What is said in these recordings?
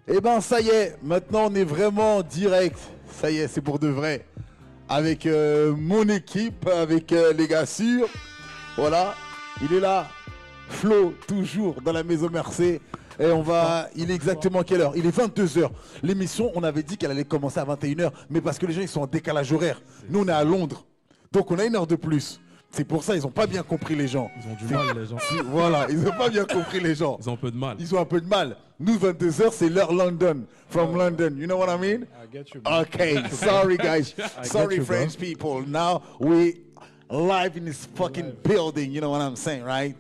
Eh ben ça y est, maintenant on est vraiment direct. Ça y est, c'est pour de vrai. Avec mon équipe, avec les gars sûrs. Voilà, il est là. Flo, toujours dans la maison Mercé. Et on va, il est exactement quelle heure? Il est 22h. L'émission, on avait dit qu'elle allait commencer à 21h, mais parce que les gens ils sont en décalage horaire. Nous on est à Londres. Donc on a une heure de plus. C'est pour ça, ils n'ont pas bien compris les gens. Ils ont du mal, les gens. Voilà, ils n'ont pas bien compris les gens. Ils ont un peu de mal. Ils ont un peu de mal. Nous, 22h, c'est l'heure London. From London. You know what I mean? I get you, man. Okay, sorry guys. Sorry you, bro. French people. Now we live in this fucking building. You know what I'm saying, right?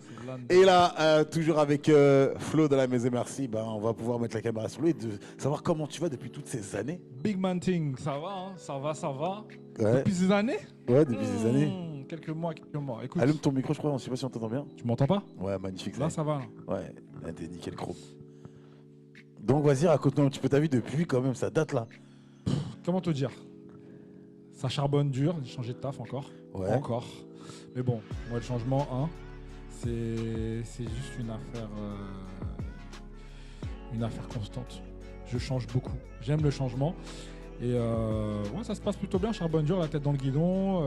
Et là, toujours avec Flo de la Maison Merci, ben, on va pouvoir mettre la caméra sur lui et de savoir comment tu vas depuis toutes ces années. Big Man Thing, ça va, hein, ça va. Ouais. Depuis ces années Ouais, depuis ces années. Quelques mois. Écoute, Allume ton micro, je crois, on sait pas si on t'entend bien. tu m'entends pas? Ouais, magnifique. Là, ça va. Là. Ouais, là, t'es nickel gros. Donc vas-y, raconte-nous un petit peu ta vie depuis quand même, ça date là. Comment te dire? Ça charbonne dur, j'ai changé de taf encore. Ouais. Encore. Mais bon, moi, le changement, c'est juste une affaire constante. Je change beaucoup. J'aime le changement. Et ouais, ça se passe plutôt bien. Charbonne dur, la tête dans le guidon.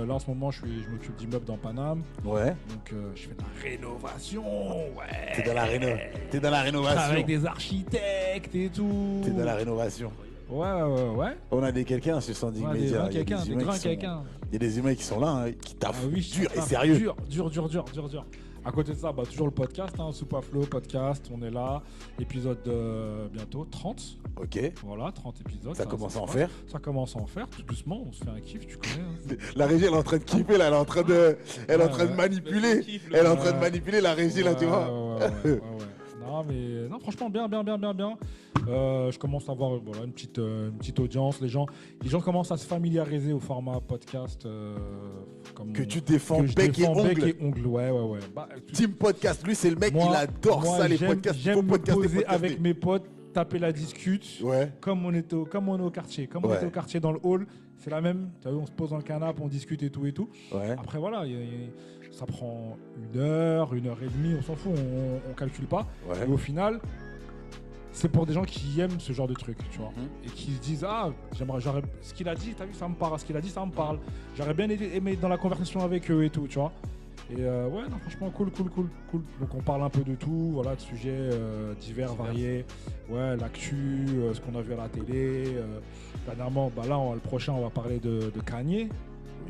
Là, en ce moment, je m'occupe d'immeubles dans Paname. Ouais. Donc, je fais de la rénovation. Ouais. T'es dans la rénovation. Avec des architectes et tout. T'es dans la rénovation. Ouais. On a des quelqu'un sur Standing Ouais, Media. des grands quelqu'un. Il y a des humains qui sont là, hein, qui taffent oui, dur et sérieux. Dur. À côté de ça, toujours le podcast, Super Flow podcast, on est là. Épisode bientôt 30. Ok. Voilà, 30 épisodes. Ça commence à en faire. Ça commence à en faire, tout doucement, on se fait un kiff, tu connais. Hein. La régie, elle est en train de kiffer, là, elle est en train de manipuler. Elle est en train de manipuler la régie, là, tu vois. Ouais. Non, franchement, bien. Je commence à avoir une petite audience. Les gens commencent à se familiariser au format podcast. Que tu défends bec et ongles. Ouais. Bah, Team Podcast, lui, c'est le mec, il adore ça, les podcasts. J'aime me poser avec mes potes, taper la discute. Ouais. Comme on est au quartier. Comme on était au quartier dans le hall, c'est la même. Tu vois, on se pose dans le canapé, on discute et tout. Ouais. Après, voilà, ça prend 1 heure, 1h30, on s'en fout, on calcule pas. Ouais. Et au final, c'est pour des gens qui aiment ce genre de truc, tu vois. Et qui se disent, j'aurais, ce qu'il a dit, t'as vu, ça me parle. Ce qu'il a dit, ça me parle. J'aurais bien aimé être dans la conversation avec eux et tout, tu vois. Et ouais, non, franchement, cool. Donc on parle un peu de tout, voilà, de sujets divers, variés. Ouais, l'actu, ce qu'on a vu à la télé. Dernièrement, là, le prochain, on va parler de Kanye.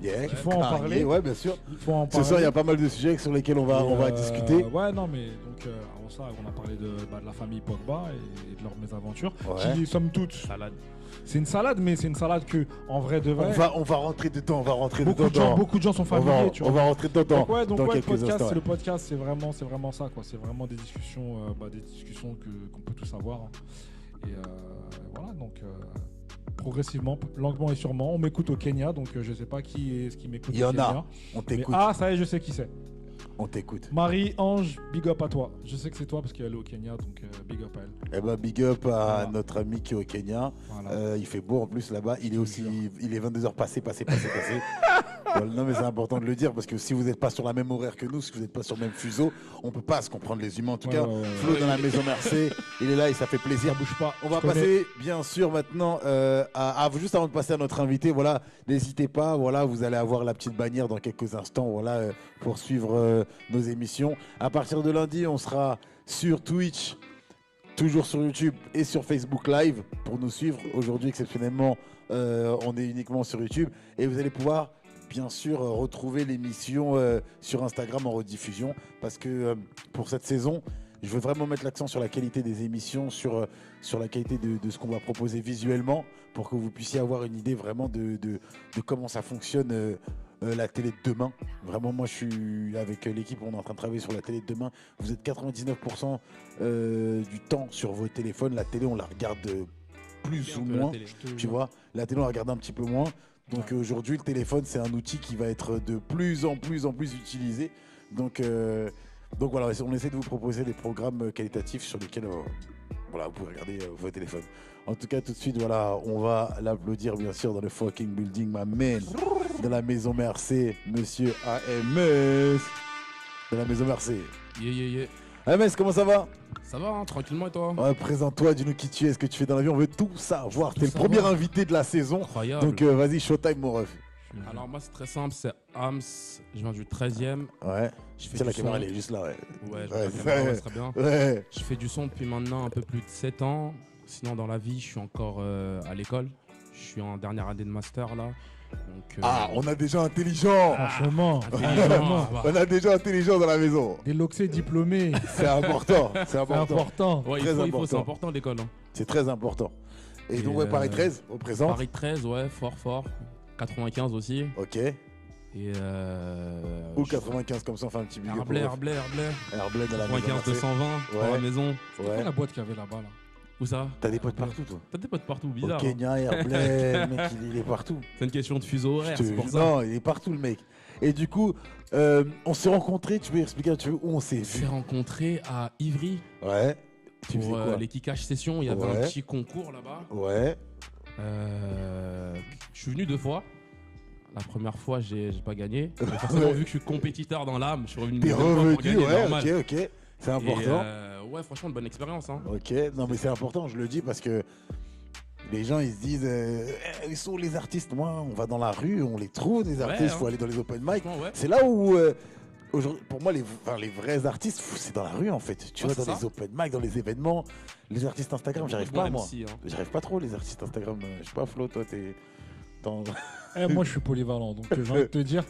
Yeah, il faut en parler. Ouais, bien sûr. Il faut en parler. Ce soir, il y a pas mal de sujets sur lesquels on va discuter. Ouais, non, mais donc, avant ça, on a parlé de la famille Pogba et de leurs mésaventures. Ouais. Qui, somme toute, Salade. c'est une salade, mais c'est une salade que, en vrai de vrai. On va rentrer dedans, Beaucoup de gens sont familiers, tu vois. On va rentrer dedans. Donc, dans le quelques podcast, instants. le podcast, c'est vraiment ça, quoi. C'est vraiment des discussions qu'on peut tous avoir. Hein. Et voilà, donc. Progressivement, lentement et sûrement. On m'écoute au Kenya, donc je sais pas qui m'écoute. Il y en Kenya. a. On t'écoute. Ça y est, je sais qui c'est. On t'écoute. Marie-Ange, big up à toi. Je sais que c'est toi parce qu'elle est au Kenya, donc big up à elle. Eh ben, big up à notre ami qui est au Kenya. Voilà. Il fait beau en plus là-bas. Il est 22h passé. Non, mais c'est important de le dire parce que si vous n'êtes pas sur la même horaire que nous, si vous n'êtes pas sur le même fuseau, on peut pas se comprendre les humains. En tout cas, Flo dans la maison Mercé, il est là et ça fait plaisir. Ça bouge pas. On va passer bien sûr maintenant juste avant de passer à notre invité. Voilà, n'hésitez pas. Voilà, vous allez avoir la petite bannière dans quelques instants. Voilà, pour suivre nos émissions. À partir de lundi, on sera sur Twitch. Toujours sur YouTube et sur Facebook Live pour nous suivre. Aujourd'hui, exceptionnellement, on est uniquement sur YouTube et vous allez pouvoir bien sûr retrouver l'émission sur Instagram en rediffusion parce que pour cette saison, je veux vraiment mettre l'accent sur la qualité des émissions, sur la qualité de ce qu'on va proposer visuellement pour que vous puissiez avoir une idée vraiment de comment ça fonctionne la télé de demain. Vraiment, moi, je suis avec l'équipe, on est en train de travailler sur la télé de demain. Vous êtes 99% du temps sur vos téléphones. La télé, on la regarde plus ou moins, tu vois. La télé, on la regarde un petit peu moins. Donc aujourd'hui, le téléphone, c'est un outil qui va être de plus en plus utilisé. Donc voilà, on essaie de vous proposer des programmes qualitatifs sur lesquels vous pouvez regarder vos téléphones. En tout cas, tout de suite, voilà, on va l'applaudir bien sûr dans le fucking building, ma man, de la maison Mercé, monsieur AMS, de la maison Mercé. Yeah. MS, comment ça va? Ça va, hein, tranquillement et toi? Ouais, présente-toi, dis-nous qui tu es, ce que tu fais dans la vie, on veut tout savoir. T'es le savoir. premier invité de la saison, Incroyable. donc vas-y, showtime mon ref. Alors moi c'est très simple, c'est Ams, je viens du 13e. Ouais, Je fais c'est la du caméra, son. elle est juste là, ouais. Ouais, je Ouais, vois la caméra, ouais, c'est très bien. Ouais, Je fais du son depuis maintenant un peu plus de 7 ans. Sinon dans la vie, je suis encore à l'école. Je suis en dernière année de master là. Donc, Ah, on a des gens intelligents. Franchement, intelligent, On a des gens intelligents dans la maison. des loxés diplômés, C'est important, c'est c'est important. important. Ouais, Très c'est important. important l'école. Hein. C'est très important. Et donc, Et, ouais, Paris 13, représente. Paris 13, ouais, fort. 95 aussi. Ok. Et Ou 95, comme ça, on fait un petit big up. Herblay au ref. Herblay dans la maison. 95 220 dans Ouais. la maison. C'est quoi Ouais. la boîte qu'il y avait là-bas là? Où ça? T'as des potes partout, toi. T'as des potes partout, Au bizarre. Hein. Kenya, Herblay, le mec, il est partout. C'est une question de fuseau horaire, Je te- c'est pour ça. Non, il est partout, le mec. Et du coup, on s'est rencontrés, tu veux expliquer un petit peu où on s'est On s'est vu? rencontrés à Ivry Ouais. Tu faisais pour quoi? les Kikash Sessions. Il y avait Ouais. un petit concours là-bas. Ouais. Je suis venu 2 fois. La première fois, j'ai pas gagné. Mais forcément, Ouais. vu que je suis compétiteur dans l'âme, je suis revenu une T'es deuxième fois pour revenu, gagner, ouais, normal. ok. C'est important. Et, ouais, franchement, une bonne expérience. Hein. Ok, non mais c'est important, je le dis parce que les gens ils se disent ils sont les artistes, moi on va dans la rue, on les trouve des artistes, il hein. faut aller dans les open mic. Franchement, ouais. C'est là où aujourd'hui, pour moi les vrais artistes c'est dans la rue en fait. Tu Ouais, vois, dans c'est les open mic, dans les événements, les artistes Instagram, j'arrive pas moi. MC, hein. J'arrive pas trop les artistes Instagram, je sais pas Flo, toi t'es dans... Moi, je suis polyvalent, donc j'ai envie de te dire,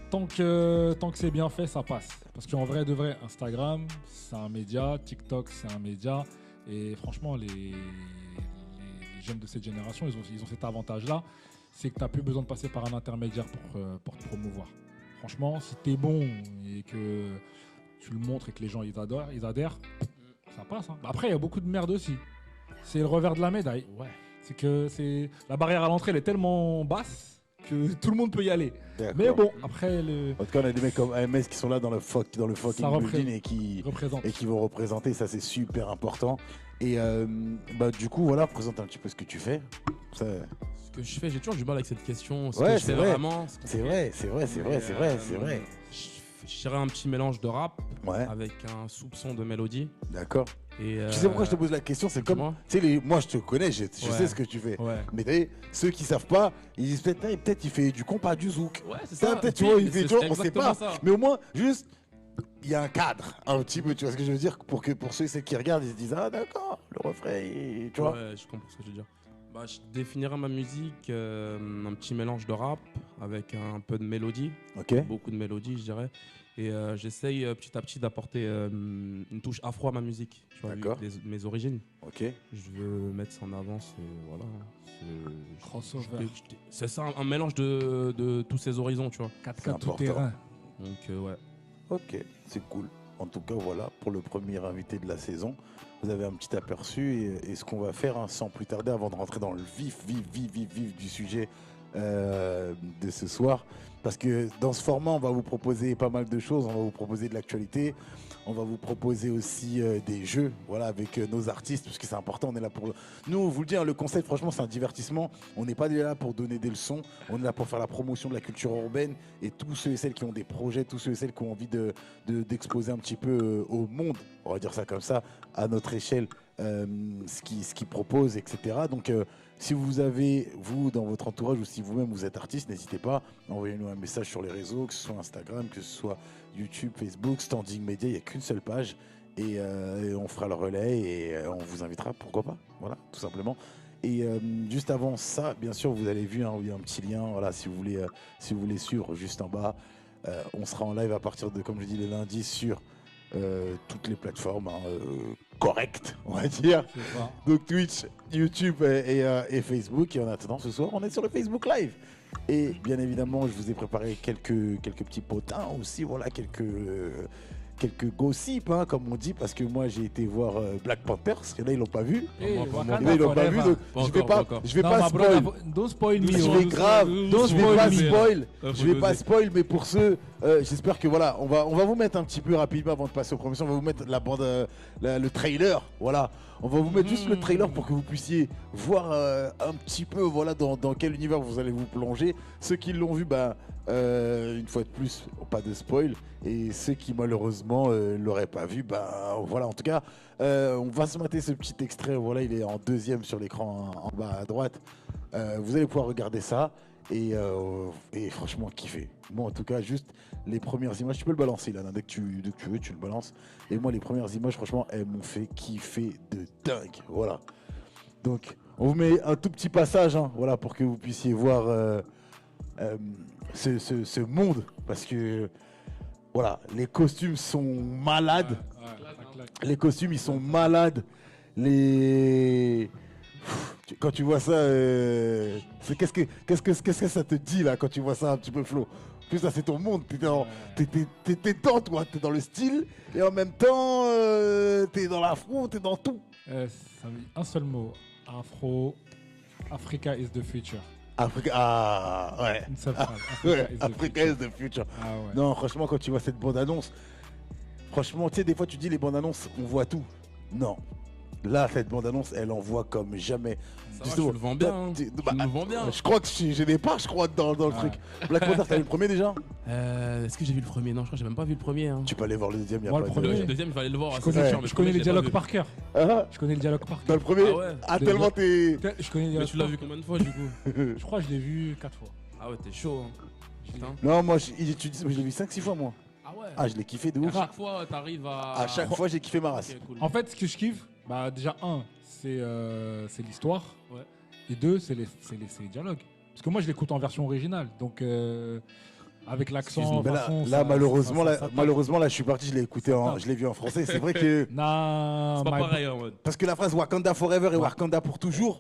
tant que c'est bien fait, ça passe. Parce qu'en vrai de vrai, Instagram, c'est un média, TikTok, c'est un média, et franchement, les jeunes de cette génération, ils ont cet avantage-là, c'est que tu n'as plus besoin de passer par un intermédiaire pour te promouvoir. Franchement, si tu es bon et que tu le montres et que les gens ils adhèrent, ça passe. Hein. Après, il y a beaucoup de merde aussi. C'est le revers de la médaille. Ouais. C'est que la barrière à l'entrée elle est tellement basse que tout le monde peut y aller. D'accord. Mais bon, après En tout cas on a des mecs comme AMS qui sont là dans le fucking Ça building et qui représente. vont représenter, ça c'est super important. Et du coup voilà, présente un petit peu ce que tu fais. Ça, Ce que je fais, j'ai toujours du mal avec cette question. Ce Ouais, que je c'est fais vrai. vraiment. c'est vrai. Je dirais un petit mélange de rap Ouais, avec un soupçon de mélodie. d'accord. Et, Tu sais pourquoi je te pose la question? C'est comme, dis-moi. tu sais, moi je te connais, je Ouais. sais ce que tu fais. Ouais. Mais t'as vu, ceux qui savent pas, ils disent peut-être il fait du compas, du zouk. Ouais, c'est Ça, ça. peut-être, tu Oui, vois, il fait, c'est tu vois, on sait exactement pas. ça. Mais au moins, juste, il y a un cadre, un petit peu, tu vois ce que je veux dire? Pour ceux et celles qui regardent, ils se disent, ah d'accord, le refrain, tu vois. Ouais, je comprends ce que je veux dire. Bah, je définirais ma musique un petit mélange de rap avec un peu de mélodie, Ok, beaucoup de mélodie, je dirais. Et j'essaye petit à petit d'apporter une touche afro à ma musique. Tu vois, vu D'accord. mes origines. ok. Je veux mettre ça en avant, voilà. Crossover. C'est ça, un mélange de tous ces horizons, tu vois. 4K C'est tout important. terrain. Donc ouais. Ok, c'est cool. En tout cas, voilà, pour le premier invité de la saison, vous avez un petit aperçu et ce qu'on va faire, hein, sans plus tarder, avant de rentrer dans le vif du sujet de ce soir. Parce que dans ce format, on va vous proposer pas mal de choses. On va vous proposer de l'actualité. On va vous proposer aussi des jeux, voilà, avec nos artistes, parce que c'est important. On est là pour. Nous, on vous le dit, hein, le concept, franchement, c'est un divertissement. On n'est pas là pour donner des leçons. On est là pour faire la promotion de la culture urbaine et tous ceux et celles qui ont des projets, tous ceux et celles qui ont envie d'exposer un petit peu au monde, on va dire ça comme ça, à notre échelle, ce qu'ils proposent, etc. Donc, si vous avez, vous, dans votre entourage, ou si vous-même vous êtes artiste, n'hésitez pas, envoyez-nous un message sur les réseaux, que ce soit Instagram, que ce soit YouTube, Facebook, Standing Media, il n'y a qu'une seule page et on fera le relais et on vous invitera, pourquoi pas, voilà, tout simplement. Et juste avant ça, bien sûr, vous avez vu, hein, il y a un petit lien, voilà, si vous voulez suivre, juste en bas, on sera en live à partir de, comme je dis, les lundis sur toutes les plateformes correctes, on va dire. C'est ça. Donc Twitch, YouTube et Facebook. Et en attendant, ce soir, on est sur le Facebook Live. Et bien évidemment, je vous ai préparé quelques petits potins aussi, voilà, quelques gossips, hein, comme on dit, parce que moi j'ai été voir Black Panthers, il y en a ils l'ont pas vu. Hey, moi, Wakanda Il y en a, ils l'ont pas forever. vu, donc Pas je vais encore, pas, pas encore. je vais Non, pas ma spoil. brother, don't spoil me. Je oh. vais grave, Don't je vais spoil pas me. spoil. Faut Je vais pas doser. spoil, mais pour ceux j'espère que voilà, on va vous mettre un petit peu rapidement avant de passer au premier son, on va vous mettre la bande, le trailer, voilà. On va vous mettre juste le trailer pour que vous puissiez voir un petit peu voilà dans quel univers vous allez vous plonger. Ceux qui l'ont vu, une fois de plus, pas de spoil. Et ceux qui malheureusement l'auraient pas vu, voilà. En tout cas, on va se mater ce petit extrait. Voilà, il est en deuxième sur l'écran en bas à droite. Vous allez pouvoir regarder ça et franchement kiffer. Moi en tout cas, juste les premières images, tu peux le balancer là, dès que tu veux, tu le balances. Et moi les premières images, franchement, elles m'ont fait kiffer de dingue. Voilà. Donc on vous met un tout petit passage, hein, voilà, pour que vous puissiez voir ce monde, parce que voilà, les costumes sont malades. Les costumes, ils sont malades. Quand tu vois ça, qu'est-ce que ça te dit là quand tu vois ça un petit peu Flo? Plus ça c'est ton monde, t'es dedans toi, t'es dans le style et en même temps t'es dans l'afro, t'es dans tout. Ça me dit un seul mot, Africa is the future. Africa, ouais. Une seule phrase. Africa is the future. Ah ouais. Non, franchement, quand tu vois cette bande-annonce, franchement, tu sais, des fois tu dis les bandes-annonces, on voit tout. Non. Là, cette bande-annonce, elle envoie comme jamais. Ça va, tu le vends bien. Hein. Tu le vends bien. Je crois que j'ai des parts, dans le truc. Black Panther, t'as vu le premier déjà? Est-ce que j'ai vu le premier? Non, je crois que j'ai même pas vu le premier. Hein. Tu peux aller voir le deuxième. Moi, Le deuxième, il fallait le voir. Je connais les dialogues par cœur. Je connais le dialogue par cœur. Dans le premier? Tellement t'es. Je connais les dialogues. Mais tu l'as vu combien de fois du coup? Je crois que je l'ai vu 4 fois. Ah ouais, t'es chaud. Hein. Putain. Non, moi, je l'ai vu 5-6 fois, moi. Ah ouais. Ah, je l'ai kiffé de ouf. À chaque fois, t'arrives à. À chaque fois, j'ai kiffé ma race. Okay, cool. En fait, ce que je kiffe, déjà, c'est l'histoire. Ouais. Et 2, c'est les dialogues. Parce que moi, je l'écoute en version originale. Donc, avec l'accent. Malheureusement, là, je suis parti, je l'ai vu en français. C'est vrai que. Non, c'est pas pareil en mode. Parce que la phrase Wakanda Forever et Wakanda pour toujours.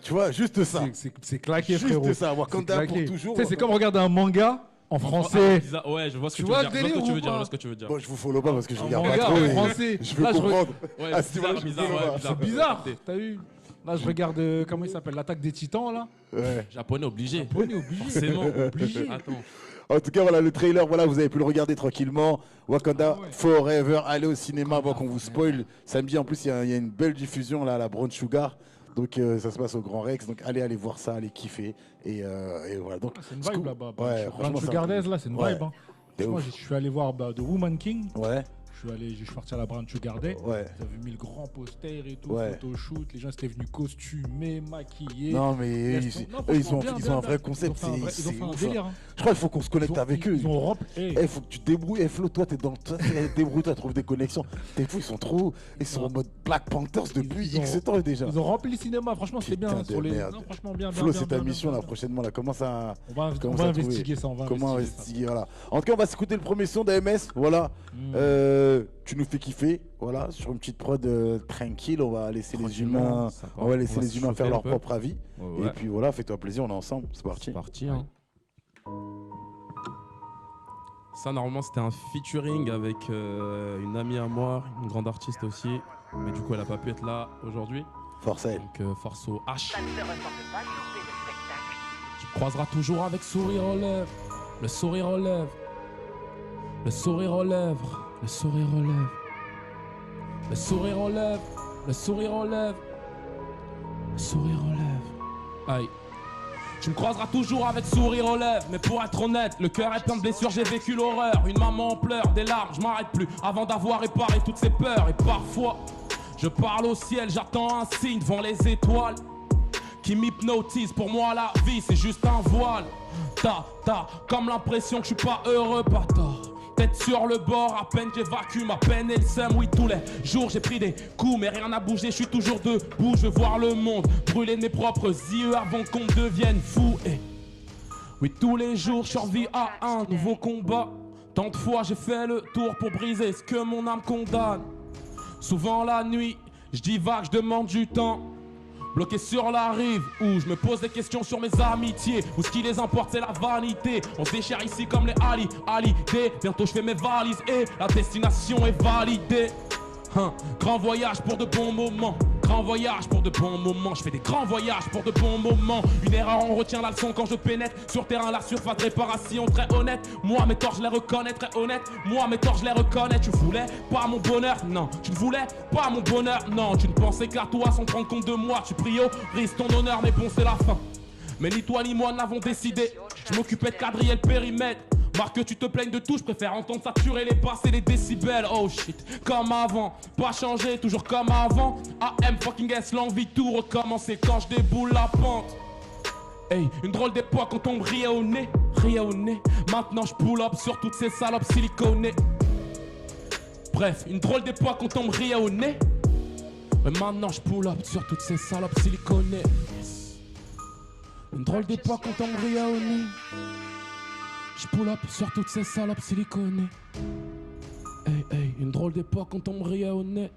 Tu vois, juste ça. C'est claqué, frérot. Juste ça, Wakanda pour toujours. C'est comme regarder un manga. En français. Ouais, je vois ce que tu veux dire. Je vois ce que tu veux dire. Bon, je vous follow pas parce que je regarde pas trop. En français. Je veux comprendre. C'est bizarre. T'as vu? Là, je regarde, comment il s'appelle? L'Attaque des Titans, là. Ouais. Japonais obligé. Forcément. Obligé. Attends. En tout cas, voilà, le trailer, voilà, vous avez pu le regarder tranquillement. Wakanda Forever, allez au cinéma avant qu'on vous spoil. Samedi, en plus, il y a une belle diffusion là, à la Brown Sugar. Donc ça se passe au Grand Rex, donc allez voir ça, allez kiffer et voilà. Donc c'est une vibe là-bas. Ouais, Brown Sugar Days là, c'est une vibe. Hein. Moi, je suis allé voir The Woman King. Ouais. Je suis parti à la Brown Sugar Day. Ouais. J'avais mis le grand poster et tout, photoshoot. Les gens étaient venus costumés, maquillés. Non, mais ils ont un vrai concept. Ils ont fait un délire. Je crois qu'il faut qu'on se connecte avec eux. Ils ont rempli. Il faut que tu te débrouilles. Flo, toi, t'es dans. Débrouille-toi, trouve des connexions. T'es fou, ils sont trop. Ils sont en mode Black Panthers depuis X temps déjà. Ils ont rempli le cinéma. Franchement, c'était bien. Franchement, bien. Flo, c'est ta mission là prochainement. Comment ça. On va investiguer ça. Comment investiguer, voilà. En tout cas, on va s'écouter le premier son d'AMS. Voilà. Tu nous fais kiffer, voilà, sur une petite prod tranquille, on va laisser les humains, faire leur propre avis. Ouais. Et puis voilà, fais-toi plaisir, on est ensemble, c'est parti. C'est parti. Hein. Ça, normalement, c'était un featuring avec une amie à moi, une grande artiste aussi, mais du coup, elle a pas pu être là aujourd'hui. Force à elle. Donc, force au H. Tu croiseras toujours avec sourire aux lèvres, le sourire aux lèvres, le sourire aux lèvres. Le sourire aux lèvres, le sourire aux lèvres, le sourire aux lèvres, le sourire aux lèvres. Aïe. Tu me croiseras toujours avec sourire aux lèvres, mais pour être honnête, le cœur est plein de blessures, j'ai vécu l'horreur. Une maman en pleurs, des larmes, je m'arrête plus avant d'avoir réparé toutes ces peurs. Et parfois, je parle au ciel, j'attends un signe devant les étoiles qui m'hypnotise. Pour moi, la vie, c'est juste un voile. T'as comme l'impression que je suis pas heureux, pas tort. Tête sur le bord, à peine j'évacue ma peine et le seum. Oui, tous les jours j'ai pris des coups, mais rien n'a bougé, je suis toujours debout. Je veux voir le monde brûler de mes propres yeux avant qu'on devienne fou. Et oui, tous les jours je survis à un nouveau combat. Tant de fois j'ai fait le tour pour briser ce que mon âme condamne. Souvent la nuit, je divague, je demande du temps. Bloqué sur la rive où je me pose des questions sur mes amitiés, où ce qui les importe c'est la vanité. On se déchire ici comme les alliés. Bientôt je fais mes valises et la destination est validée. Grand voyage pour de bons moments, grands voyages pour de bons moments. Je fais des grands voyages pour de bons moments. Une erreur, on retient la leçon quand je pénètre sur terrain, la surface de réparation. Très honnête, moi mes torts je les reconnais. Très honnête, moi mes torts je les reconnais. Tu voulais pas mon bonheur? Non. Tu ne voulais pas mon bonheur? Non. Tu ne pensais qu'à toi sans prendre compte de moi. Tu priorises ton honneur, mais bon c'est la fin. Mais ni toi ni moi n'avons décidé. Je m'occupais de quadriller le périmètre. Marque que tu te plaignes de tout, je préfère entendre saturer les basses et les décibels. Oh shit, comme avant, pas changé, toujours comme avant. AM fucking S, l'envie de tout recommencer quand je déboule la pente. Hey, une drôle d'époque quand on me riait au nez, riait au nez. Maintenant je pull up sur toutes ces salopes siliconées. Bref, une drôle d'époque quand on me riait au nez. Mais maintenant je pull up sur toutes ces salopes siliconées. Une drôle d'époque quand on me riait au nez. Je pull up sur toutes ces salopes siliconées. Hey, hey, une drôle d'époque quand on me riait au nez.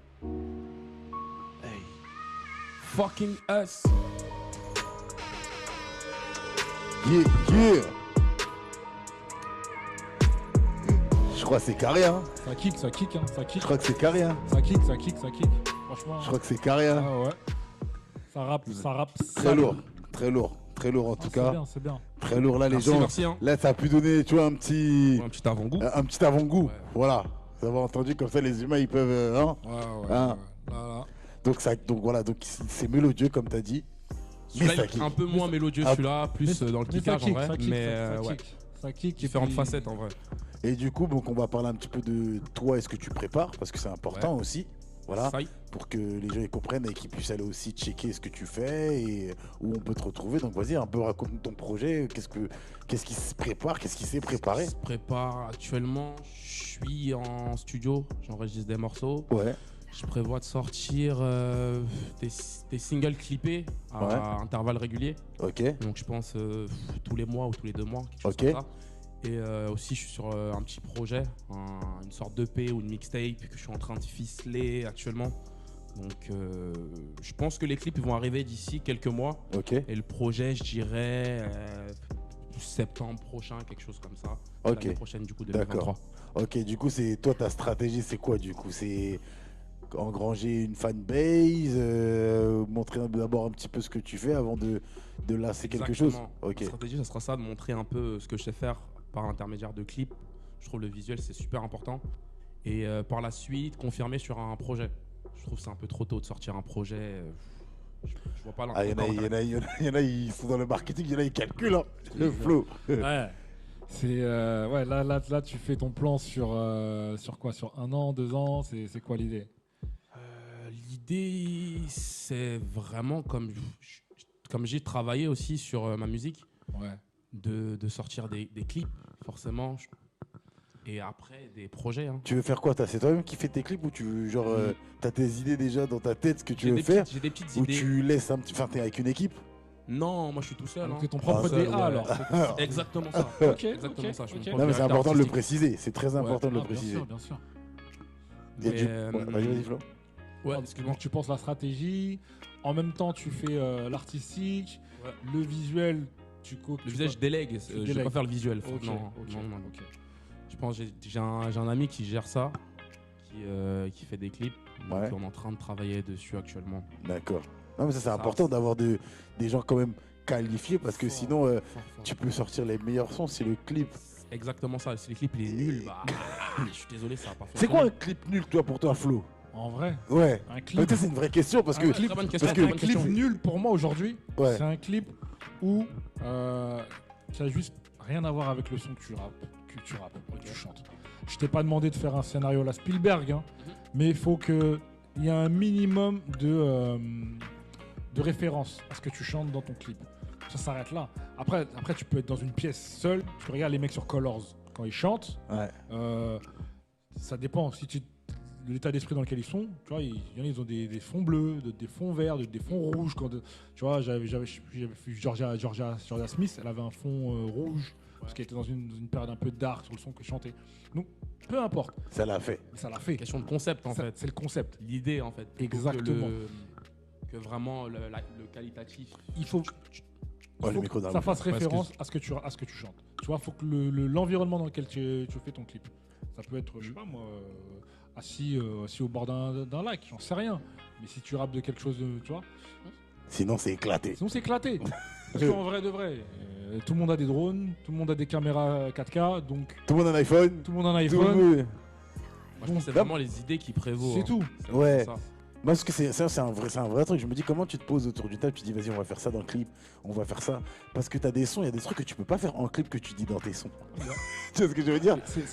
Hey, fucking us. Yeah, yeah. Je crois que c'est carré, hein. Ça kick, ça kick, hein. Ça kick. Je crois que c'est carré, hein. Ça kick, ça kick, ça kick. Franchement. Je crois que c'est carré, hein. Ah ouais. Ça rappe, ça rappe. Très lourd, très lourd. Très lourd en tout cas. C'est bien, c'est bien. Très lourd là, les Merci, gens. merci, hein. Là, ça a pu donner, tu vois, un petit avant-goût. Un petit avant-goût. Ouais. Voilà. Vous avez entendu comme ça, les humains, ils peuvent. Hein Ouais. Hein. Là. Donc voilà, donc c'est mélodieux comme t'as dit. Mais ça kick. Un peu moins mélodieux Ah, celui-là, plus dans le kickage en vrai. Mais ouais, ça kick. différentes facettes en vrai. Et du coup, donc on va parler un petit peu de toi et ce que tu prépares, parce que c'est important aussi. Voilà. Ça y est. Pour que les gens y comprennent et qu'ils puissent aller aussi checker ce que tu fais et où on peut te retrouver. Donc vas-y, un peu raconte ton projet, qu'est-ce qui se prépare, qu'est-ce qui s'est préparé. Je prépare actuellement, je suis en studio, j'enregistre des morceaux. Ouais. Je prévois de sortir des singles clippés à intervalles réguliers. Ok. Donc je pense tous les mois ou tous les 2 mois, quelque chose Ok. comme ça. Et aussi je suis sur un petit projet, une sorte d'EP ou de mixtape que je suis en train de ficeler actuellement. Donc je pense que les clips vont arriver d'ici quelques mois. Ok. Et le projet, je dirais septembre prochain, quelque chose comme ça. Ok. L'année prochaine du coup 2023. D'accord. Ok, du coup, c'est toi, ta stratégie, c'est quoi du coup? C'est engranger une fanbase, montrer d'abord un petit peu ce que tu fais avant de lancer quelque chose. Ok. La stratégie, ça sera ça, de montrer un peu ce que je sais faire par l'intermédiaire de clips. Je trouve le visuel, c'est super important. Et par la suite, confirmer sur un projet. Je trouve que c'est un peu trop tôt de sortir un projet. Je vois pas Ah, il y en a, ils sont dans le marketing, il y en a, ils calculent hein, le flow. Ouais. C'est là tu fais ton plan sur quoi? Sur 1 an, 2 ans, c'est quoi l'idée? L'idée, c'est vraiment comme j'ai travaillé aussi sur ma musique, de sortir des clips, forcément, et après des projets. Hein. Tu veux faire quoi? C'est toi-même qui fais tes clips ou t'as tes idées déjà dans ta tête, ce que tu veux faire? J'ai des petites Ou idées. tu laisses un petit. Enfin, t'es avec une équipe? Non, moi je suis tout seul. Donc Hein. t'es ton propre seul, DA ouais. alors. Exactement ça. Ok, Exactement ok, ça. Je suis ok. mon Non, mais propre c'est directeur important de le artistique. préciser. C'est très important de le Ah, préciser. bien sûr. Et Mais, vas-y, Flo. Ouais, Donc excuse-moi. tu penses la stratégie, en même temps tu fais l'artistique, Ouais. le visuel, Le visuel, je délègue. Je vais délègues. pas faire le visuel. Ok, Non, ok, non. ok. Je pense que j'ai un ami qui gère ça, qui fait des clips. Donc Ouais. on est en train de travailler dessus actuellement. D'accord. Non, mais ça, c'est Ça, important d'avoir des gens quand même qualifiés parce que Fort, sinon, fort. tu peux sortir les meilleurs sons si le clip. Exactement ça. Si le clip il est nul, bah, je suis désolé, ça va pas C'est quoi un fonctionner. clip nul, toi, pour toi, Flo? En vrai, Ouais. un Mais clip, ça, c'est une vraie question parce que. Un clip- Très bonne question. parce que très un bonne clip question. nul pour moi aujourd'hui, Ouais. c'est un clip où tu as juste rien à voir avec le son que tu rappes, que tu chantes. Je t'ai pas demandé de faire un scénario à la Spielberg, hein, mais il faut qu'il y ait un minimum de référence à ce que tu chantes dans ton clip. Ça s'arrête là. Après, tu peux être dans une pièce seule, tu regardes les mecs sur Colors quand ils chantent. Ouais. Ça dépend si de l'état d'esprit dans lequel ils sont. Tu vois, il y en a, ils ont des fonds bleus, des fonds verts, des fonds rouges. Tu vois, j'avais vu Georgia Smith, elle avait un fond rouge parce qu'elle était dans une période un peu dark sur le son qu'elle chantait. Donc, peu importe, Ça l'a fait. ça l'a fait. Question de concept en fait. C'est le concept. L'idée en fait. plutôt Exactement. Que vraiment le qualitatif. Il faut que Ouais, le micro dans ça la fasse Ouais, référence à ce que tu chantes. Tu vois, il faut que l'environnement dans lequel tu fais ton clip. Ça peut être, je sais pas moi, assis au bord d'un lac, j'en sais rien. Mais si tu rappes de quelque chose de, tu vois, Sinon, c'est éclaté. sinon c'est éclaté. Parce qu'en vrai de vrai, tout le monde a des drones, tout le monde a des caméras 4K, donc Tout le monde a un iPhone. tout le monde a un Tout le iPhone. monde- Moi, je pense que c'est vraiment les idées qui prévaut. C'est hein. tout. C'est Ouais. vraiment ça. Moi, parce que c'est un vrai truc. Je me dis, comment tu te poses autour du table, tu dis, vas-y, on va faire ça dans le clip, on va faire ça. Parce que t'as des sons, il y a des trucs que tu peux pas faire en clip que tu dis dans tes sons. Tu vois ce que je veux dire? C'est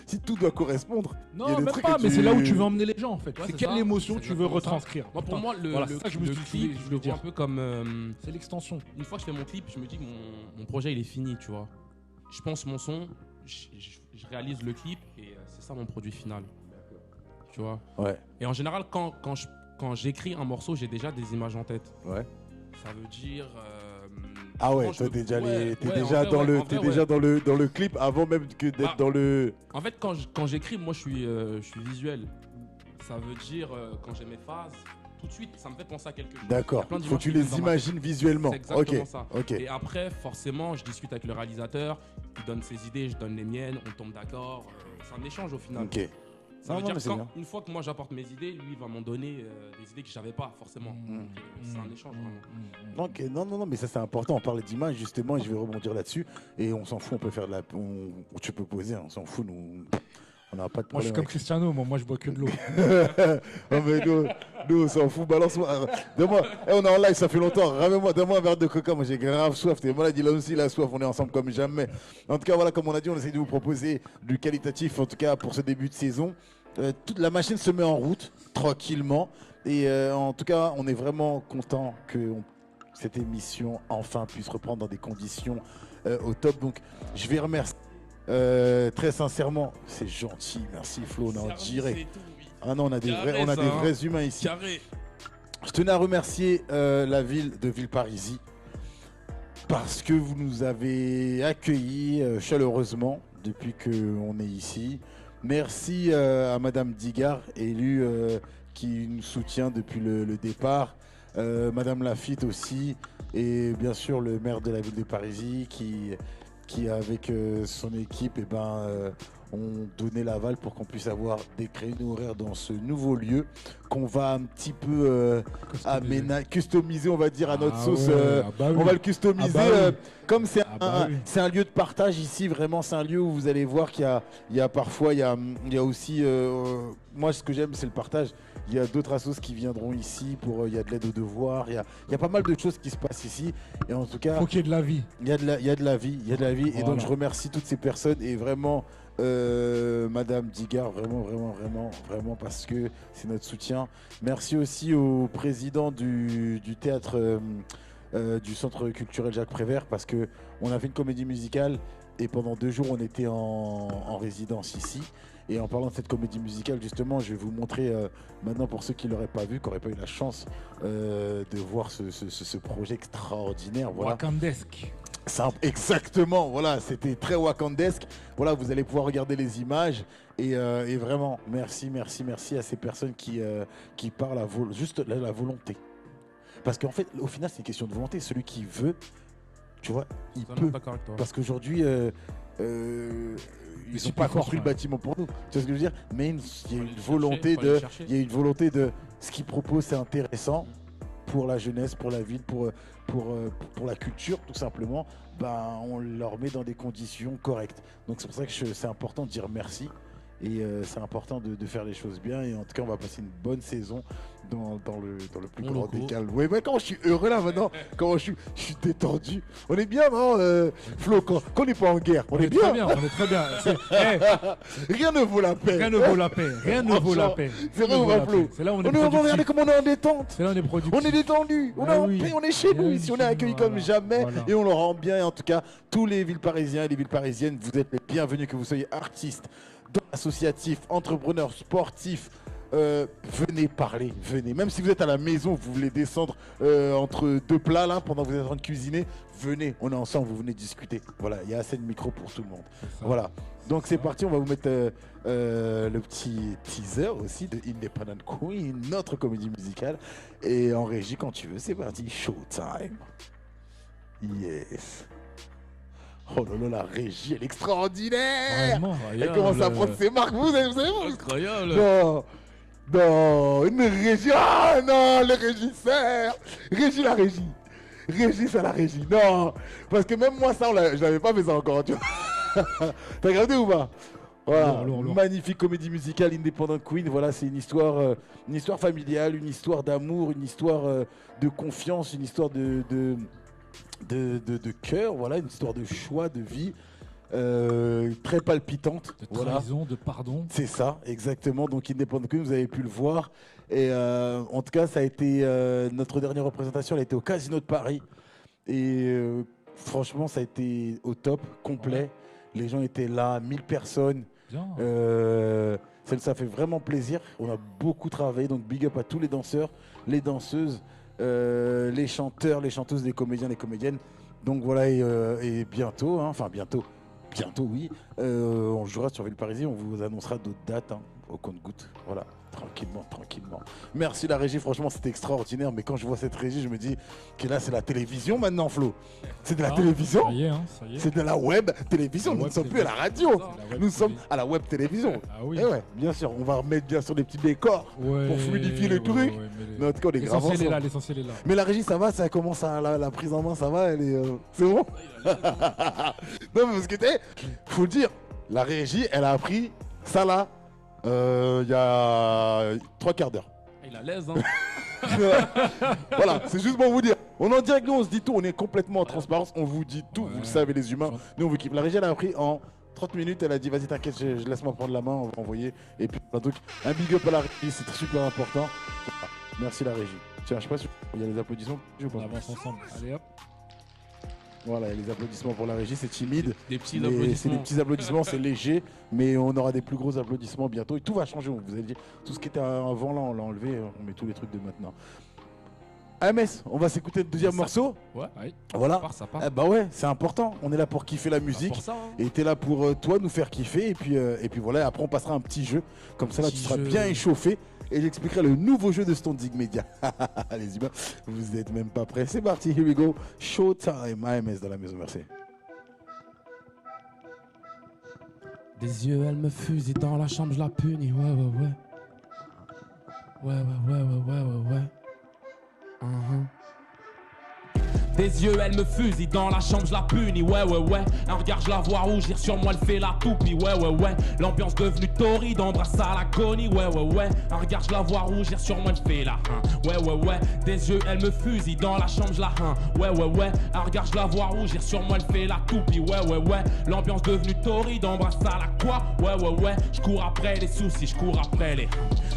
Si tout doit correspondre. il y a Non, des même trucs pas, que mais tu- c'est là où tu veux emmener les gens en fait. Ouais, c'est c'est quelle ça. émotion C'est tu veux exactement ça. retranscrire. Moi, pour moi, Voilà, c'est ça que je me le suis- clip, je je voulais le vois dire. un peu comme. C'est l'extension. Une fois que je fais mon clip, je me dis que mon projet il est fini, tu vois. Je pense mon son, je réalise le clip et c'est ça mon produit final. Tu vois. Ouais, Et en général, quand j'écris un morceau, j'ai déjà des images en tête. ouais. Ça veut dire. Ah ouais, souvent, je toi, me- t'es déjà, ouais, t'es ouais, déjà, en vrai, dans, ouais, le, en t'es vrai, déjà ouais. dans le clip avant même que d'être Bah, dans le. En fait, quand j'écris, moi, je suis visuel. Ça veut dire, quand j'ai mes phases, tout de suite, ça me fait penser à quelque chose. D'accord. Il y a plein Faut que d'images tu qui viennent les dans ma tête. imagines visuellement. C'est exactement Ok. ça. Ok. Et après, forcément, je discute avec le réalisateur, il donne ses idées, je donne les miennes, on tombe d'accord. C'est un échange au final. Ok. Ça Non, veut non, dire mais c'est que bien. une fois que moi j'apporte mes idées, lui il va m'en donner des idées que j'avais pas forcément. Donc, c'est un échange vraiment. Ok, non, mais ça c'est important. On parlait d'image justement et je vais rebondir là-dessus. Et on s'en fout, on peut faire de la. Tu peux poser, on s'en fout, nous. On n'a pas de Moi je suis problème. comme Cristiano, moi je bois que de l'eau. Non, mais nous, on s'en fout. Balance-moi. Donne-moi. On est en live, ça fait longtemps. Ramène-moi, donne-moi un verre de coca. Moi, j'ai grave soif. T'es malade, il a aussi la soif. On est ensemble comme jamais. En tout cas, voilà, comme on a dit, on essaie de vous proposer du qualitatif, en tout cas pour ce début de saison. Toute la machine se met en route tranquillement. Et en tout cas, on est vraiment content que cette émission enfin puisse reprendre dans des conditions au top. Donc, je vais remercier très sincèrement. C'est gentil. Merci Flo, on est en direct. Ah non, on a des Carré, vrais, ça, hein. vrais humains ici. Carré. Je tenais à remercier la ville de Villeparisis parce que vous nous avez accueillis chaleureusement depuis qu'on est ici. Merci à Madame Digard, élue qui nous soutient depuis le départ. Madame Lafitte aussi. Et bien sûr le maire de la ville de Parisis qui avec son équipe ont donné l'aval pour qu'on puisse avoir des créneaux horaires dans ce nouveau lieu qu'on va un petit peu customiser, on va dire, à notre sauce. On va le customiser. Comme c'est c'est un lieu de partage ici, vraiment, c'est un lieu où vous allez voir qu'il y a parfois, il y a aussi, moi ce que j'aime c'est le partage. Il y a d'autres assos qui viendront ici pour, il y a de l'aide aux devoirs, il y a pas mal de choses qui se passent ici. Et en tout cas, Faut qu'il y ait de la vie. il y a de la vie, il y a de la vie. Voilà. Et donc je remercie toutes ces personnes et vraiment Madame Digard, vraiment parce que c'est notre soutien. Merci aussi au président du théâtre du centre culturel Jacques Prévert parce que on a fait une comédie musicale et pendant 2 jours on était en résidence ici. Et en parlant de cette comédie musicale, justement, je vais vous montrer maintenant pour ceux qui ne l'auraient pas vu, qui n'auraient pas eu la chance de voir ce projet extraordinaire. Voilà. Wakandesque. Exactement, voilà, c'était très wakandesque. Voilà, vous allez pouvoir regarder les images et vraiment, merci à ces personnes qui parlent juste la volonté. Parce qu'en fait, au final, c'est une question de volonté. Celui qui veut, tu vois, il peut. D'accord avec toi. Parce qu'aujourd'hui, ils n'ont pas construit le bâtiment pour nous. Tu vois ce que je veux dire? Mais il y a une volonté de ce qu'ils proposent, c'est intéressant pour la jeunesse, pour la ville, pour la culture, tout simplement. Ben, on leur met dans des conditions correctes. Donc c'est pour ça que c'est important de dire merci. Et c'est important de faire les choses bien. Et en tout cas, on va passer une bonne saison dans le plus grand des calmes. Ouais, mais comment je suis heureux là maintenant. Comment je suis détendu. On est bien, non Flo, quand on n'est pas en guerre, on est bien. Très bien, on est très bien. Rien ne vaut la paix. Rien ne vaut la paix. Rien ne vaut la paix. C'est vrai ou pas, Flo? C'est là où on est Regardez productif. comment on est en détente. C'est là où on est productif. On est détendu, on est en paix, on est chez nous ici, on est accueillis comme jamais et on le rend bien. Et en tout cas, tous les villes parisiens et les villes parisiennes, vous êtes les bienvenus, que vous soyez artistes, associatifs, entrepreneurs, sportifs. Venez parler, venez. Même si vous êtes à la maison, vous voulez descendre entre 2 plats là pendant que vous êtes en train de cuisiner, venez, on est ensemble, vous venez discuter. Voilà, il y a assez de micros pour tout le monde. Voilà. Donc c'est parti, on va vous mettre le petit teaser aussi de Independent Queen, notre comédie musicale. Et en régie quand tu veux, c'est parti, showtime. Yes. Oh là là, la régie, elle est extraordinaire. Vraiment, Elle commence à prendre ses marques, vous savez. Incroyable. Non. Non, une régie. Ah non, le régisseur. La régie. Régis à la régie. Non, parce que même moi, ça, je n'avais pas fait ça encore, tu vois. T'as regardé ou pas? Voilà, Lourd. magnifique comédie musicale Independent Queen. Voilà, c'est une histoire familiale, une histoire d'amour, une histoire de confiance, une histoire de cœur, voilà, une histoire de choix, de vie. Très palpitante. De trahison, voilà. de pardon. C'est ça, exactement. Donc Independent Queen, vous avez pu le voir. Et en tout cas, ça a été notre dernière représentation. Elle a été au Casino de Paris. Et franchement, ça a été au top, complet. Les gens étaient là, 1000 personnes. Bien. Ça fait vraiment plaisir. On a beaucoup travaillé. Donc big up à tous les danseurs, les danseuses, les chanteurs, les chanteuses, les comédiens, les comédiennes. Donc voilà, et bientôt, hein, enfin bientôt oui, on jouera sur Villeparisis, on vous annoncera d'autres dates hein, au compte-gouttes. Voilà, tranquillement. Merci la régie, franchement c'était extraordinaire, mais quand je vois cette régie, je me dis que là c'est la télévision maintenant, Flo. C'est de la télévision. Ça y est. C'est de la web télévision, nous ne sommes plus à la radio, nous sommes à la web télévision. Ah oui. Et ouais, bien sûr, on va remettre bien sûr des petits décors pour fluidifier le truc. Ouais, Mais en tout cas, on est grave ensemble. L'essentiel est là. Mais la régie, ça va, ça commence à la prise en main, ça va, elle est. C'est bon. Non, mais parce que faut le dire, la régie, elle a appris ça là, il y a 3/4 d'heure. Il a l'aise, hein. Voilà, c'est juste pour vous dire. On en direct, nous, on se dit tout, on est complètement en transparence, on vous dit tout, vous le savez, les humains. Nous, on vous kiffe. La régie, elle a appris en 30 minutes, elle a dit vas-y, t'inquiète, je laisse-moi prendre la main, on va envoyer. Et puis, donc, un big up à la régie, c'est super important. Merci la régie. Tiens, je sais pas si il y a les applaudissements. On avance ensemble. Allez hop. Voilà, il y a les applaudissements pour la régie, c'est timide. Des petits Mais applaudissements. c'est des petits applaudissements, c'est léger, mais on aura des plus gros applaudissements bientôt. Et tout va changer, vous avez dit. Tout ce qui était avant là, on l'a enlevé, on met tous les trucs de maintenant. AMS, on va s'écouter le deuxième morceau. Ouais. Voilà. Ça part. Eh bah ouais, c'est important. On est là pour kiffer la musique. Pour ça, hein. Et t'es là pour toi nous faire kiffer. Et puis voilà, après on passera un petit jeu. Comme ça là, tu seras bien échauffé. Et j'expliquerai le nouveau jeu de Stone Zig Media. Les humains, vous n'êtes même pas prêts. C'est parti, here we go. Showtime, AMS dans la maison, merci. Des yeux, elle me fusille dans la chambre, je la punis. Ouais. Ouais. Des yeux, elle me fusille dans la chambre, je la punis, ouais. Un regard, je la vois rougir sur moi, elle fait la toupie, ouais. L'ambiance devenue torride, embrasse à l'agonie, ouais. Un regard, je la vois rougir sur moi, elle fait la ouais. Des yeux, elle me fusille dans la chambre, je la ouais. Un regard, je la vois rougir sur moi, elle fait la toupie, ouais. L'ambiance devenue torride, embrasse à la quoi, ouais. Je cours après les soucis, je cours après les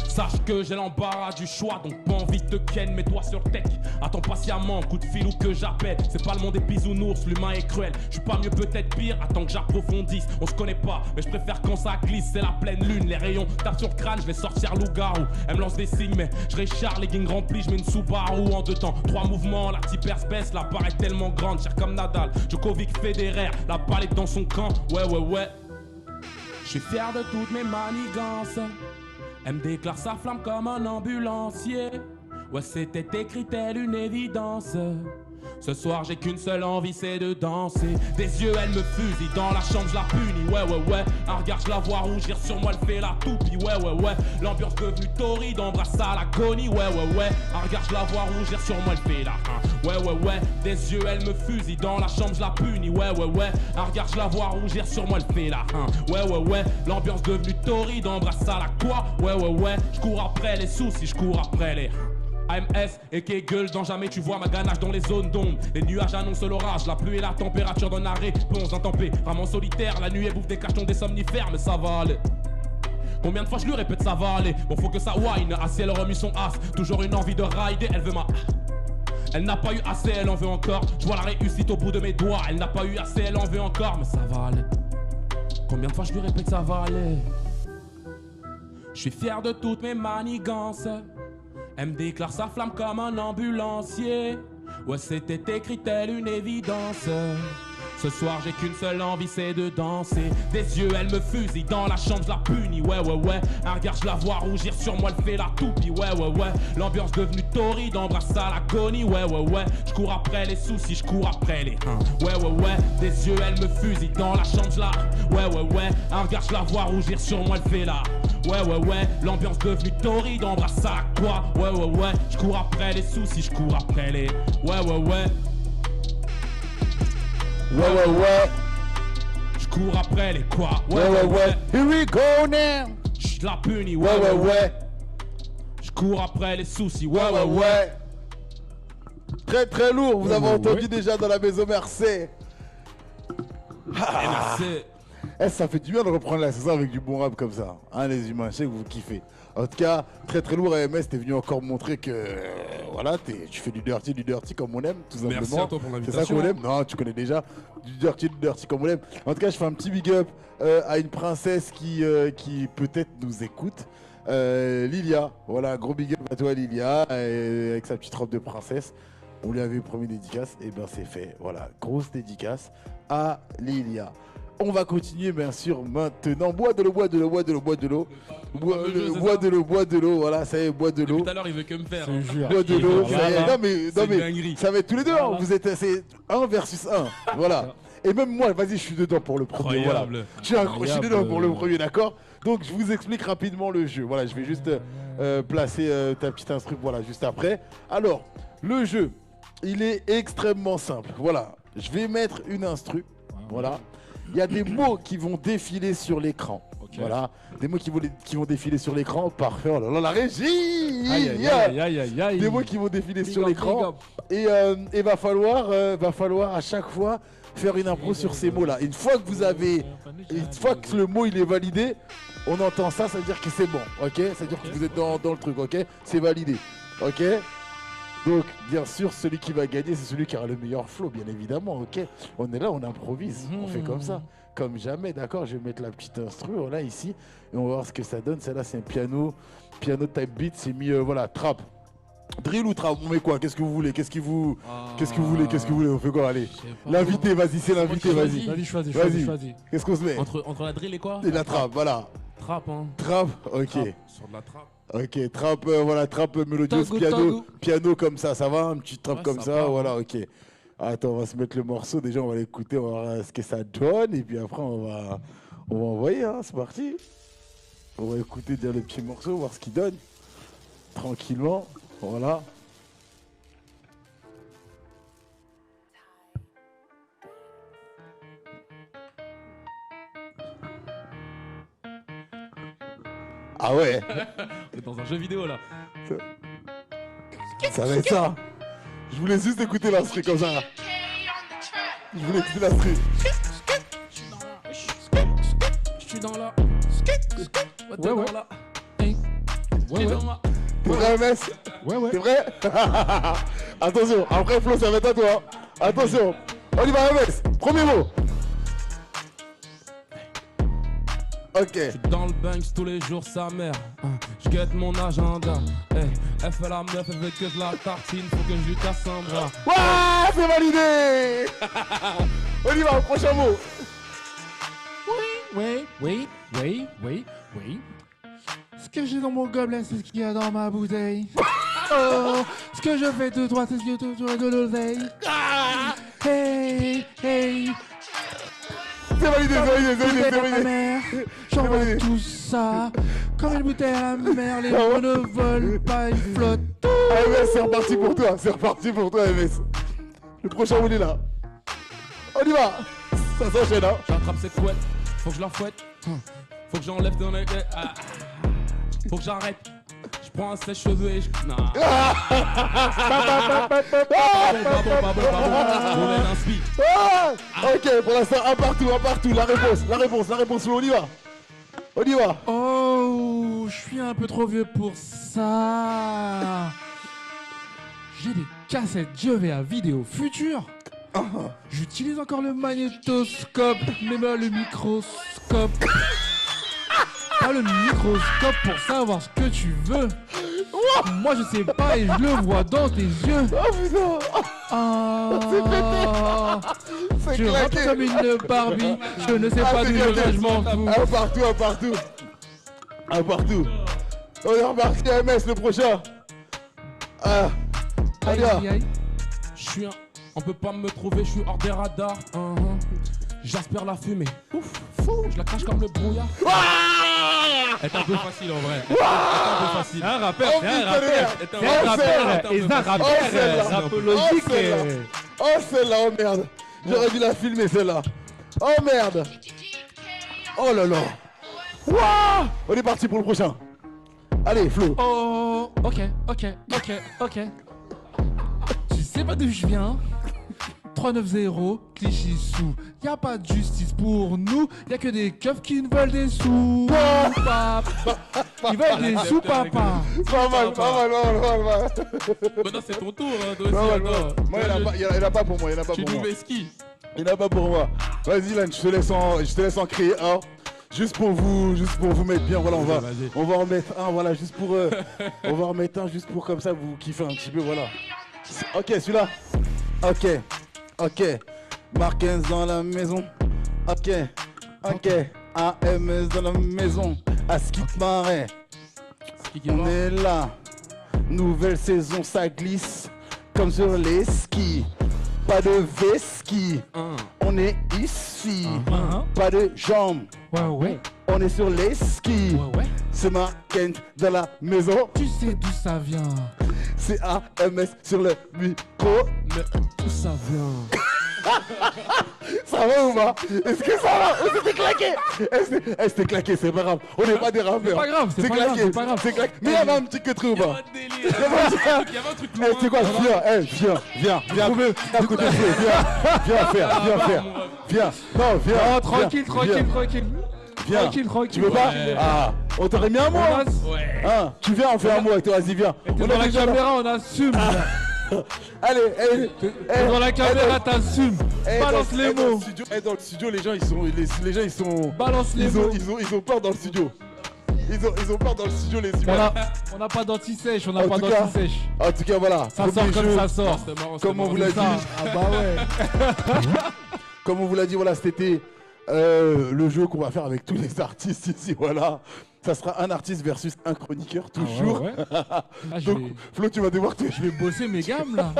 Sache que j'ai l'embarras du choix, donc pas envie de ken, mets-toi sur le tech. Attends patiemment, coup de fil ou que j'appelle. C'est pas le monde des bisounours, l'humain est cruel. Je suis pas mieux, peut-être pire, attends que j'approfondisse. On se connaît pas, mais je préfère quand ça glisse. C'est la pleine lune, les rayons tapent sur le crâne, je vais sortir loup-garou. Elle me lance des signes, mais je récharge les gangs remplis, je mets une Subaru en 2 temps. 3 mouvements, la type baisse, la barre est tellement grande, cher comme Nadal. Djokovic Federer, la balle est dans son camp, ouais. Je suis fier de toutes mes manigances. Elle me déclare sa flamme comme un ambulancier. Ouais, c'était écrit telle une évidence. Ce soir j'ai qu'une seule envie, c'est de danser. Des yeux elle me fusille, dans la chambre je la punis, ouais. Un regard je la vois rougir sur moi, elle fait la toupie, ouais. L'ambiance devenue torride, embrasse à l'agonie, ouais. Un regard je la vois rougir sur moi, elle fait la ouais. Des yeux elle me fusille, dans la chambre je la punis, ouais. Un regard je la vois rougir sur moi, elle fait la ouais. L'ambiance devenue torride, embrasse à la quoi, ouais. Je cours après les soucis, je cours après les AMS et qui gueule dans jamais tu vois ma ganache dans les zones d'ombre. Les nuages annoncent l'orage, la pluie et la température d'un arrêt. Ponce intempé, vraiment solitaire. La nuit elle bouffe des cachetons, des somnifères, mais ça va aller. Combien de fois je lui répète ça va aller. Bon faut que ça whine, assez elle remue son as. Toujours une envie de rider, elle veut ma... Elle n'a pas eu assez, elle en veut encore. Je vois la réussite au bout de mes doigts. Elle n'a pas eu assez, elle en veut encore, mais ça va aller. Combien de fois je lui répète ça va aller. Je suis fier de toutes mes manigances. Elle me déclare sa flamme comme un ambulancier. Ouais, c'était écrit telle une évidence. Ce soir j'ai qu'une seule envie, c'est de danser. Des yeux elle me fusille, dans la chambre je la punis, ouais. Un regard je la vois rougir sur moi, elle fait la toupie, ouais. L'ambiance devenue torride, embrasse à l'agonie, ouais. Je cours après les soucis, je cours après les ouais. Des yeux elle me fusille, dans la chambre je la ouais. Un regard je la vois rougir sur moi, elle fait la Ouais, l'ambiance devenue torride, embrasse ça quoi. Ouais, je cours après les soucis, je cours après les. Ouais. Je cours après les quoi. Ouais. Here we go now. Je la punis, ouais. Je cours après les soucis, ouais. Très très lourd, vous avez entendu déjà dans la maison Mercé. Merci. Ça fait du bien de reprendre la saison avec du bon rap comme ça, hein, les humains, je sais que vous kiffez. En tout cas, très très lourd, AMS, t'es venu encore montrer que voilà, tu fais du dirty comme on aime, tout simplement. Merci à toi pour l'invitation. C'est ça qu'on aime. Non, tu connais déjà du dirty comme on aime. En tout cas, je fais un petit big up à une princesse qui peut-être nous écoute. Lilia, voilà, gros big up à toi Lilia, avec sa petite robe de princesse. On lui avait promis dédicace, et ben c'est fait. Voilà, grosse dédicace à Lilia. On va continuer bien sûr maintenant. Bois de l'eau. Bois de l'eau, voilà, ça y est, bois de l'eau. Tout à l'heure, il veut que me faire. Bois de l'eau, ça y est. Non mais dinguerie. ça va être tous les deux, hein. Vous êtes c'est 1 versus 1. Voilà. Et même moi, vas-y, je suis dedans pour le premier. Voilà. Je suis dedans pour le premier, d'accord. Donc je vous explique rapidement le jeu. Voilà, je vais juste placer ta petite instru, voilà, juste après. Alors, le jeu, il est extrêmement simple. Voilà, je vais mettre une instru. Voilà. Il y a des mots qui vont défiler sur l'écran. Okay. Voilà, des mots qui vont défiler sur l'écran. Parfait. Oh là là, la régie. Aïe. Des mots qui vont défiler sur l'écran. Et va falloir à chaque fois faire une impro sur ces mots-là. Une fois que le mot il est validé, on entend ça, ça veut dire que c'est bon. Ok, ça veut dire que vous êtes dans le truc. Ok, c'est validé. Ok. Donc, bien sûr, celui qui va gagner, c'est celui qui aura le meilleur flow, bien évidemment, ok. On est là, on improvise, on fait comme ça, comme jamais, d'accord. Je vais mettre la petite instru, voilà, ici, et on va voir ce que ça donne. Celle-là, c'est un piano type beat, c'est mis, voilà, trap. Drill ou trap, on met quoi? Qu'est-ce que vous voulez? Qu'est-ce que vous voulez? On fait quoi? Allez, l'invité, vas-y, c'est l'invité, vas-y. Vas-y, choisis. Qu'est-ce qu'on se met? Entre la drill et quoi? Et la trap, voilà. Trap, hein. Trap, ok. Sur de la trap. Ok, trap, voilà, trap mélodieuse, piano comme ça va, un petit trap comme ça, voilà, ok. Attends, on va se mettre le morceau, déjà on va l'écouter, on va voir ce que ça donne, et puis après on va envoyer, hein, c'est parti. On va écouter déjà le petit morceau, voir ce qu'il donne, tranquillement, voilà. Ah ouais. On est dans un jeu vidéo là. Ça va être ça. Je voulais juste écouter l'instru comme ça. Je voulais écouter l'instru. Je suis dans la. Ouais. T'es vrai, MS? Ouais. T'es vrai? Attention, après Flo, ça va être à toi. Attention. On y va, MS. Premier mot. Ok. Je suis dans le Banks tous les jours, sa mère. Je guette mon agenda. Elle fait la meuf, elle veut que je la tartine. Faut que je lui casse un bras. Ouais, c'est validé. On y va, prochain mot. Oui. Ce que j'ai dans mon gobelet, c'est ce qu'il y a dans ma bouteille. Oh, ce que je fais de droite, c'est ce que tu as de l'oseille. Hey. C'est validé. J'envoie tout ça. Comme une bouteille à la mer, les mots ne volent pas, ils flottent. MS, c'est reparti pour toi, MS. Le prochain mot, il est là. On y va. Ça s'enchaîne, hein. J'attrape cette couette, faut que je la fouette. Faut que j'enlève dans les... Faut que j'arrête. Je prends un sèche-cheveux et je... Non. Pas bon. On est inspi. Ok, pour l'instant, un partout. La réponse, on y va. Oh, je suis un peu trop vieux pour ça. J'ai des cassettes GVA vidéo future. J'utilise encore le magnétoscope, mais pas le microscope. Pas le microscope pour savoir ce que tu veux. Moi je sais pas et je le vois dans tes yeux. Oh putain. Je rentre comme une Barbie. Je ne sais pas d'où je m'en fous. Un partout. On est reparti à MS, le prochain. Aïe. Je suis on peut pas me trouver, je suis hors des radars. J'aspire la fumée. Ouf, fou, je la crache comme le brouillard. Elle est un peu facile en vrai. Elle est un peu facile. Un rappeur, Oh, c'est un putain, rappeur. les C'est un rappeur. Et un rappeur celle-là. rapologique. Oh, celle-là. Oh, celle-là, oh merde. J'aurais dû la filmer, celle-là. Oh merde. Oh là là. Wouah. On est parti pour le prochain. Allez, Flo. Oh, ok. Tu sais pas d'où je viens? 390, Clichy-sous. Y a pas de justice pour nous. Y a que des keufs qui ne veulent des sous. Papa. Ils veulent des sous, papa. Pas mal. Maintenant, c'est ton tour. Hein, toi Pas aussi, mal, pas attends. mal. Moi, il y en a pas pour moi. Tu nous mets ski. Il n'y en a pas pour moi. Vas-y, Lan, je te laisse en créer un. Juste pour vous mettre bien. Voilà, Vas-y. on va en mettre un. Voilà, juste pour. On va en mettre un juste pour comme ça vous kiffez un petit peu. Voilà. Ok, celui-là. Ok. Marquez dans la maison. Ok. AMS dans la maison. À ce qui te paraît. On est là. Nouvelle saison, ça glisse. Comme sur les skis. Pas de vesquis. On est ici. Pas de jambes. Ouais. On est sur les skis. Ouais. C'est Marquez dans la maison. Tu sais d'où ça vient. C'est AMS sur le micro. Mais d'où ça vient. Ça va ou pas? Est-ce que ça va? Oh, c'était claqué. C'était claqué, c'est pas grave. On n'est pas des rappeurs. C'est pas grave, C'est claqué. C'est claqué. Mais il y avait un petit que trop ou Il y pas? avait un délire. Il y avait un truc loin. C'est quoi? Viens. À côté de Flo. Viens. Non, viens. Oh, tranquille. Viens. Tu veux pas? Ouais. Ah, on t'aurait mis un mot. Hein? Ouais. Hein, tu viens, on fait un mot avec toi, vas-y, viens. T'es On dans est la déjà là. caméra, on assume. Allez, T'es dans la caméra, t'assumes. Balance les mots. Dans le studio, les gens ils sont. Balance les mots. Ils ont peur dans le studio. Ils ont peur dans le studio, les humains. On n'a pas d'anti-sèche, En tout cas, voilà. Ça sort comme ça sort. C'était marrant, Comme on vous l'a dit. Ah bah ouais. Comme on vous l'a dit, voilà, c'était le jeu qu'on va faire avec tous les artistes ici, voilà. Ça sera un artiste versus un chroniqueur, toujours. Ouais. Ah, Donc, Flo, tu vas devoir te... je vais bosser mes gammes là.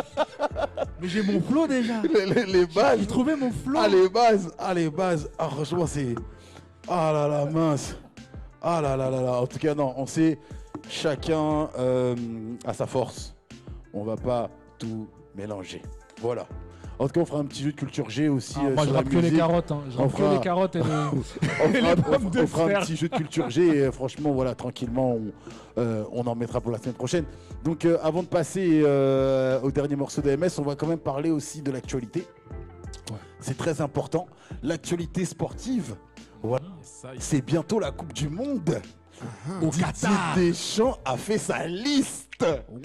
Mais j'ai mon flow déjà. les bases. J'ai trouvé mon flow. Les bases. Ah, franchement, c'est... Ah là là, mince. Ah là là là là. En tout cas, non, on sait, chacun a sa force. On va pas tout mélanger. Voilà. En tout cas, on fera un petit jeu de culture G aussi. Moi, je sur la rappe que les musique. carottes. Hein. Je rappe que les carottes et les... On fera un petit jeu de culture G et franchement, voilà, tranquillement, on en mettra pour la semaine prochaine. Donc, avant de passer au dernier morceau d'AMS, on va quand même parler aussi de l'actualité. Ouais. C'est très important. L'actualité sportive, voilà. Ça y est. C'est bientôt la Coupe du Monde. Au Didier Qatar. Deschamps a fait sa liste.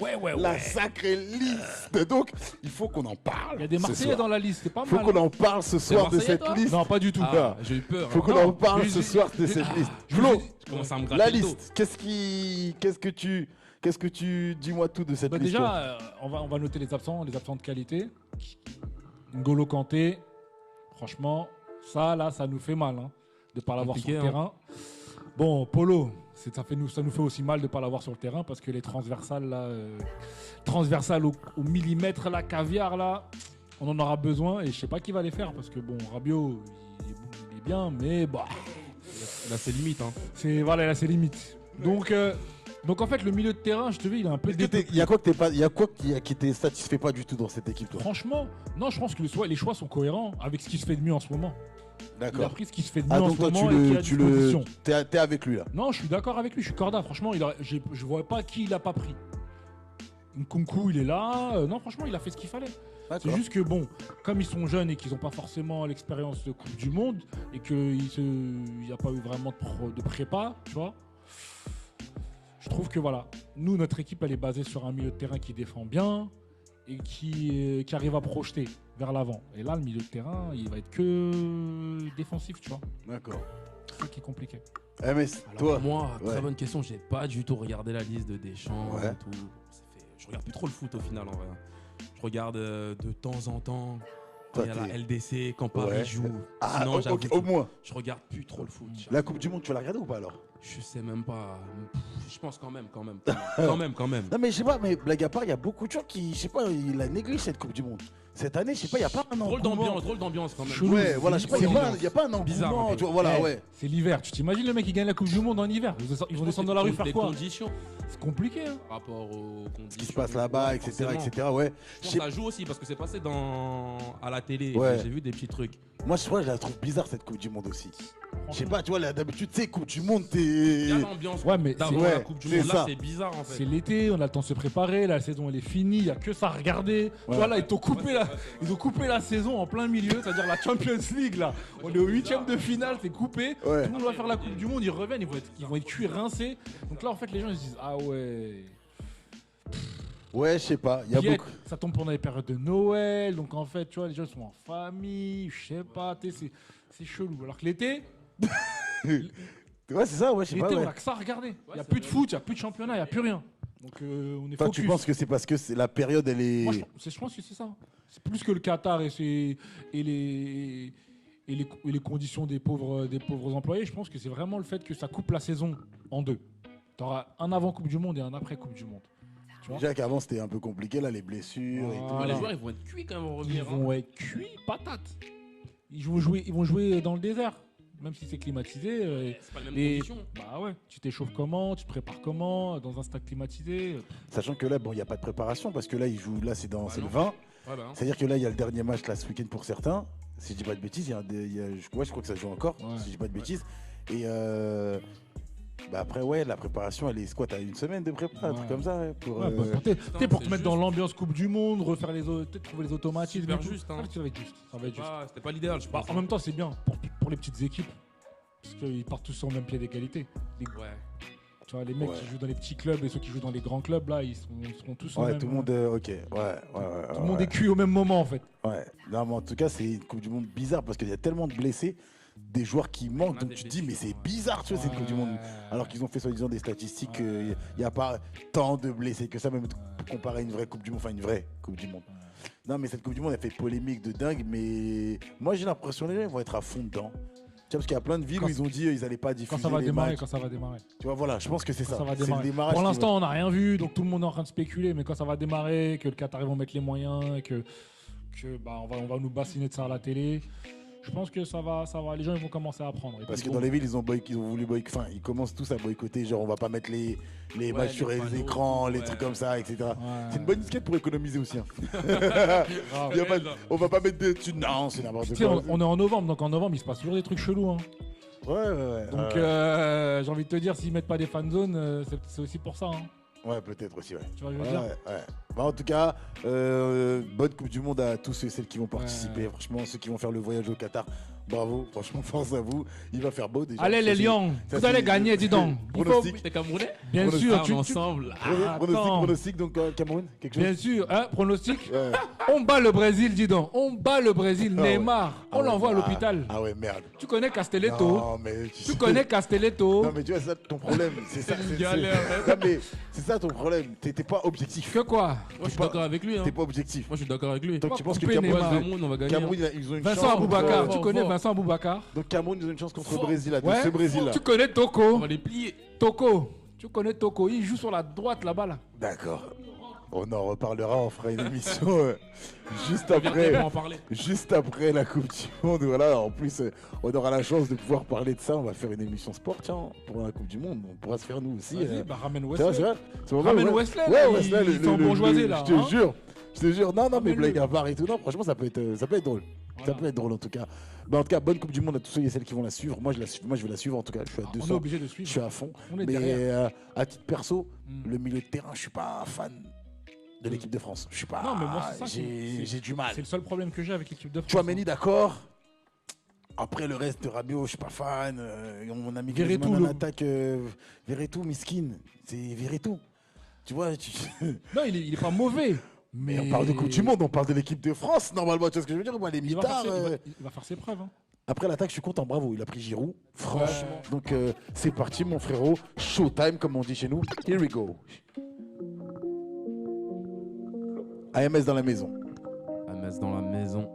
Ouais. La sacrée liste. Donc, il faut qu'on en parle. Il y a des ce Marseillais soir. dans la liste, c'est pas Il faut mal. qu'on en parle ce soir de Marseillais, cette toi liste. Non, pas du tout. Ah, j'ai eu peur. Il faut qu'on Non, en parle mais ce je- soir de cette liste. je- Flo, Je commence à me gratter la le dos. liste, qu'est-ce que tu dis-moi tout de cette Bah liste. toi. déjà, on va noter les absents de qualité. N'Golo Kanté, franchement, ça nous fait mal hein, de ne pas l'avoir sur Compliqué, le hein. terrain. Bon, Polo, ça nous fait aussi mal de ne pas l'avoir sur le terrain parce que les transversales, là, transversales au millimètre, la caviar, là, on en aura besoin et je sais pas qui va les faire parce que bon, Rabiot, il est bien, mais bah, Là, c'est limite. Hein. voilà, là, c'est limite. Donc en fait, le milieu de terrain, je te dis, il est un peu Est-ce que il y a quoi qui t'est satisfait pas du tout dans cette équipe, toi? Franchement, non, je pense que les choix sont cohérents avec ce qui se fait de mieux en ce moment. Il a D'accord. pris ce qui se fait de mieux Ah en donc ce toi moment et qui est à disposition. t'es avec lui là. Non, je suis d'accord avec lui, je suis corda. Franchement, je vois pas qui il a pas pris. Nkunku, il est là. Non, franchement, il a fait ce qu'il fallait. C'est juste que bon, comme ils sont jeunes et qu'ils n'ont pas forcément l'expérience de Coupe du Monde et qu'il n'y a pas eu vraiment de prépa, tu vois. Je trouve que voilà, nous, notre équipe, elle est basée sur un milieu de terrain qui défend bien et qui arrive à projeter vers l'avant. Et là, le milieu de terrain, il va être que défensif, tu vois. D'accord. C'est ça qui est compliqué. MS, Alors, toi. moi, Ouais. très bonne question. J'ai pas du tout regardé la liste de Deschamps Ouais. et tout. Je regarde plus trop le foot au final, en vrai. Je regarde de temps en temps. Quand Toi, il y a la t'es- LDC, quand Paris Ouais. joue. Ah, Sinon, j'avoue ok, que au moins. je regarde plus trop le foot. La Coupe du Monde, tu vas la regarder ou pas alors? Je sais même pas. Je pense quand même. Quand même. Non mais je sais pas, mais blague à part, il y a beaucoup de gens qui, je sais pas, il a négligé cette Coupe du Monde. Cette année, je sais pas, il y a pas un Drôle engouement. d'ambiance quand même. Chelou. Ouais, voilà, je sais pas, il y a pas un engouement. Bizarre, un peu. Tu vois, voilà, Eh, ouais. C'est l'hiver. Tu t'imagines le mec qui gagne la Coupe du Monde en hiver? Ils vont descendre dans la rue faire les quoi? conditions C'est compliqué. Hein. par rapport aux conditions. Ce qui se passe là-bas, etc., ouais. Je pense que ça joue aussi parce que c'est passé à la télé. Ouais. J'ai vu des petits trucs. Moi, je la trouve bizarre cette Coupe du Monde aussi. Je sais pas, tu vois, là, d'habitude, tu sais, Coupe du Monde, Il y a t'es. l'ambiance Ouais, mais d'avant c'est- la ouais, Coupe du c'est Monde. ça. Là, c'est bizarre en fait. C'est l'été, on a le temps de se préparer, la saison elle est finie, il n'y a que ça à regarder. Tu vois là, ils ont coupé la saison en plein milieu, c'est-à-dire la Champions League là. On est au 8ème de finale, c'est coupé. Ouais. Tout le monde va faire la Coupe du Monde, ils reviennent, ils vont être cuits, rincés. Donc là en fait les gens ils se disent ah ouais. Ouais, je sais pas, il y a Puis, beaucoup. ça tombe pendant les périodes de Noël, donc en fait tu vois les gens sont en famille, je sais pas, c'est chelou. Alors que l'été, Ouais, c'est ça, ouais, je sais pas. on Ouais. a que ça à regarder. Il n'y a c'est plus de vrai. foot, il n'y a plus de championnat, il n'y a plus rien. Donc on est Toi, focus. tu penses que c'est parce que la période, elle est. Moi, je pense que c'est ça. C'est plus que le Qatar et les conditions des pauvres employés. Je pense que c'est vraiment le fait que ça coupe la saison en deux. Tu auras un avant Coupe du Monde et un après Coupe du Monde. Tu vois, Déjà qu'avant, c'était un peu compliqué, là, les blessures et tout. Voilà. Les joueurs, ils vont être cuits quand ils vont ils revenir. vont être cuits patates. Ils vont jouer dans le désert. Même si c'est climatisé. C'est pas les mêmes Et conditions. bah ouais, tu t'échauffes comment, tu te prépares comment, dans un stade climatisé. Sachant que là, bon, il n'y a pas de préparation parce que là, ils jouent, là, c'est le non. 20. Voilà. C'est-à-dire que là, il y a le dernier match là ce week-end pour certains. Si je dis pas de bêtises, je crois que ça joue encore. Ouais. Si je dis pas de bêtises. Et bah après, ouais, la préparation, elle est quoi? T'as une semaine de prépa, un Ouais. truc comme ça, ouais, pour. Ouais, bah, t'es pour te c'est mettre dans juste. l'ambiance Coupe du Monde, refaire peut-être trouver les automatismes. Super et tout. juste, hein. Ah, ça va être juste. Ça va être juste. C'était pas l'idéal, je Bah, pense. en même temps, c'est bien pour les petites équipes. Parce qu'ils partent tous sur le même pied d'égalité. Ouais. Tu vois, les mecs Ouais. qui jouent dans les petits clubs et ceux qui jouent dans les grands clubs, là, ils seront tous en Ouais, même. tout le monde, ok, ouais, Tout le monde est cuit au même moment, en fait. Ouais, non, mais en tout cas, c'est une Coupe du Monde bizarre parce qu'il y a tellement de blessés, des joueurs qui manquent, a donc des tu te dis, mais blessures, c'est ouais. bizarre, tu vois, cette Coupe du Monde. Alors qu'ils ont fait soi-disant des statistiques, il n'y a pas tant de blessés que ça, même comparé à une vraie Coupe du Monde, enfin une vraie Coupe du Monde. Non, mais cette Coupe du Monde, elle fait polémique de dingue, mais moi j'ai l'impression que les gens vont être à fond dedans. Tu vois, parce qu'il y a plein de villes Quand- où ils ont dit ils n'allaient pas diffuser Quand ça va les démarrer, matchs. quand ça va démarrer. Tu vois, voilà, je pense que c'est Quand ça. ça va C'est le démarrer. démarrage Pour qui l'instant, on n'a rien vu, donc tout le monde est en train de spéculer. Mais quand ça va démarrer, que le Qatar ils vont mettre les moyens, que bah, on va nous bassiner de ça à la télé. Je pense que ça va, les gens ils vont commencer à apprendre. Et Parce puis, que bon, dans les villes, ils ont voulu boycotter. Enfin, ils commencent tous à boycotter. Genre, on va pas mettre les Ouais, matchs sur les les panneaux, écrans, les ouais. trucs comme ça, etc. ouais. C'est une bonne disquette pour économiser aussi. Hein. Grave. Y a pas de- on va pas mettre des thunes. Non, c'est n'importe Tu sais, quoi. on est en novembre, donc en novembre il se passe toujours des trucs chelous. Hein. Ouais. Donc j'ai envie de te dire, s'ils mettent pas des fan zones, c'est aussi pour ça. Hein. Ouais, peut-être aussi, ouais. Tu vois ce que je Ouais, veux dire? ouais. Bah, en tout cas, bonne Coupe du Monde à tous ceux et celles qui vont participer. Franchement, ceux qui vont faire le voyage au Qatar, bravo. Franchement, force à vous. Il va faire beau déjà. Allez les Lions, ça, vous c'est- allez gagner, dis donc. Il faut- Pronostic. T'es Camerounais? Bien Pronostic. sûr, Ah, ensemble. Pronostic, donc Cameroun, quelque chose. Bien sûr, hein, pronostic. Ouais. On bat le Brésil, dis donc. On bat le Brésil, Ah ouais. Neymar. Ah On ouais, l'envoie à ah, l'hôpital. Ah ouais, merde. Tu connais Castelletto. Non, mais Tu connais Castelletto. Non, mais tu vois, c'est ça ton problème. C'est ça. une galère, Non, mais c'est ça ton problème. T'es pas objectif. Que quoi? Moi, je suis d'accord avec lui. Hein. T'es pas objectif. Moi, je suis d'accord avec lui. Donc tu penses que couper Cameroun, Neymar. Cameroun, on va gagner. Cameroun, ils ont une chance. Vincent Aboubacar. contre- Tu connais fort. Vincent Aboubacar? Donc Cameroun, ils ont une chance contre le Fort. Brésil, là, de Ouais. ce Brésil-là. Tu connais On Toko? va les plier. Toko. Tu connais Toko? Il joue sur la droite là-bas là. D'accord. On en reparlera, on fera une émission juste On après. va en parler. Juste après la Coupe du Monde, voilà. En plus, on aura la chance de pouvoir parler de ça. On va faire une émission sport, tiens, pour la Coupe du Monde. On pourra se faire nous aussi. Vas-y, bah ramène C'est vrai, Wesley. c'est vrai. C'est vrai, Ramène ouais. Wesley, Ouais, là, Wesley, il fait embourgeoiser, là, Je hein. te jure. Je te jure. Non, mais Ramène-le. blague à part et tout. Non, franchement, ça peut être drôle. Ça Voilà. peut être drôle en tout cas. Bah, en tout cas, bonne Coupe du Monde à tous ceux et celles qui vont la suivre. Moi, je vais la suivre en tout cas. Je suis à On est 200. obligé de Je suivre. suis à fond. On est Mais derrière. à titre perso, Mm. le milieu de terrain, je suis pas fan de l'équipe de France. Je suis pas. Non, mais moi, c'est ça J'ai du mal. C'est le seul problème que j'ai avec l'équipe de France. Chouameni, d'accord. Après le reste de Rabiot, je suis pas fan. Mon ami Verretou, Griezmann en le- attaque. Verretou, miskin. C'est Verretou. Tu vois, Non, il est pas mauvais. mais Mais on parle de Coupe du Monde, on parle de l'équipe de France. Normalement, tu vois ce que je veux dire? Moi, les Il va, faire mitards. ses, il va faire ses preuves. Hein. Après l'attaque, je suis content, bravo. Il a pris Giroud, franchement. Donc c'est parti, mon frérot. Showtime, comme on dit chez nous. Here we go. AMS dans la maison. AMS dans la maison.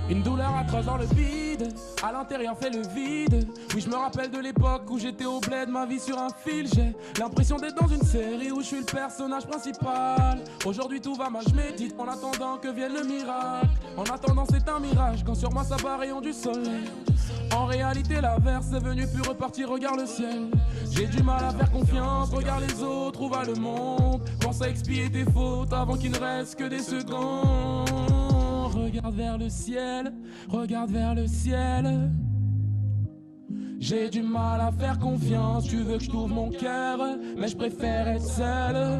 Une douleur atroce dans le vide, à l'intérieur fait le vide. Oui, je me rappelle de l'époque où j'étais au bled, ma vie sur un fil. J'ai l'impression d'être dans une série où je suis le personnage principal. Aujourd'hui tout va mal, je médite en attendant que vienne le miracle. En attendant c'est un mirage, quand sur moi ça bat rayon du soleil. En réalité l'averse est venu puis repartir, regarde le ciel. J'ai du mal à faire confiance, regarde les autres, où va le monde. Pense à expier tes fautes avant qu'il ne reste que des secondes. Regarde vers le ciel, regarde vers le ciel. J'ai du mal à faire confiance, tu veux que je t'ouvre mon cœur, mais je préfère être seule.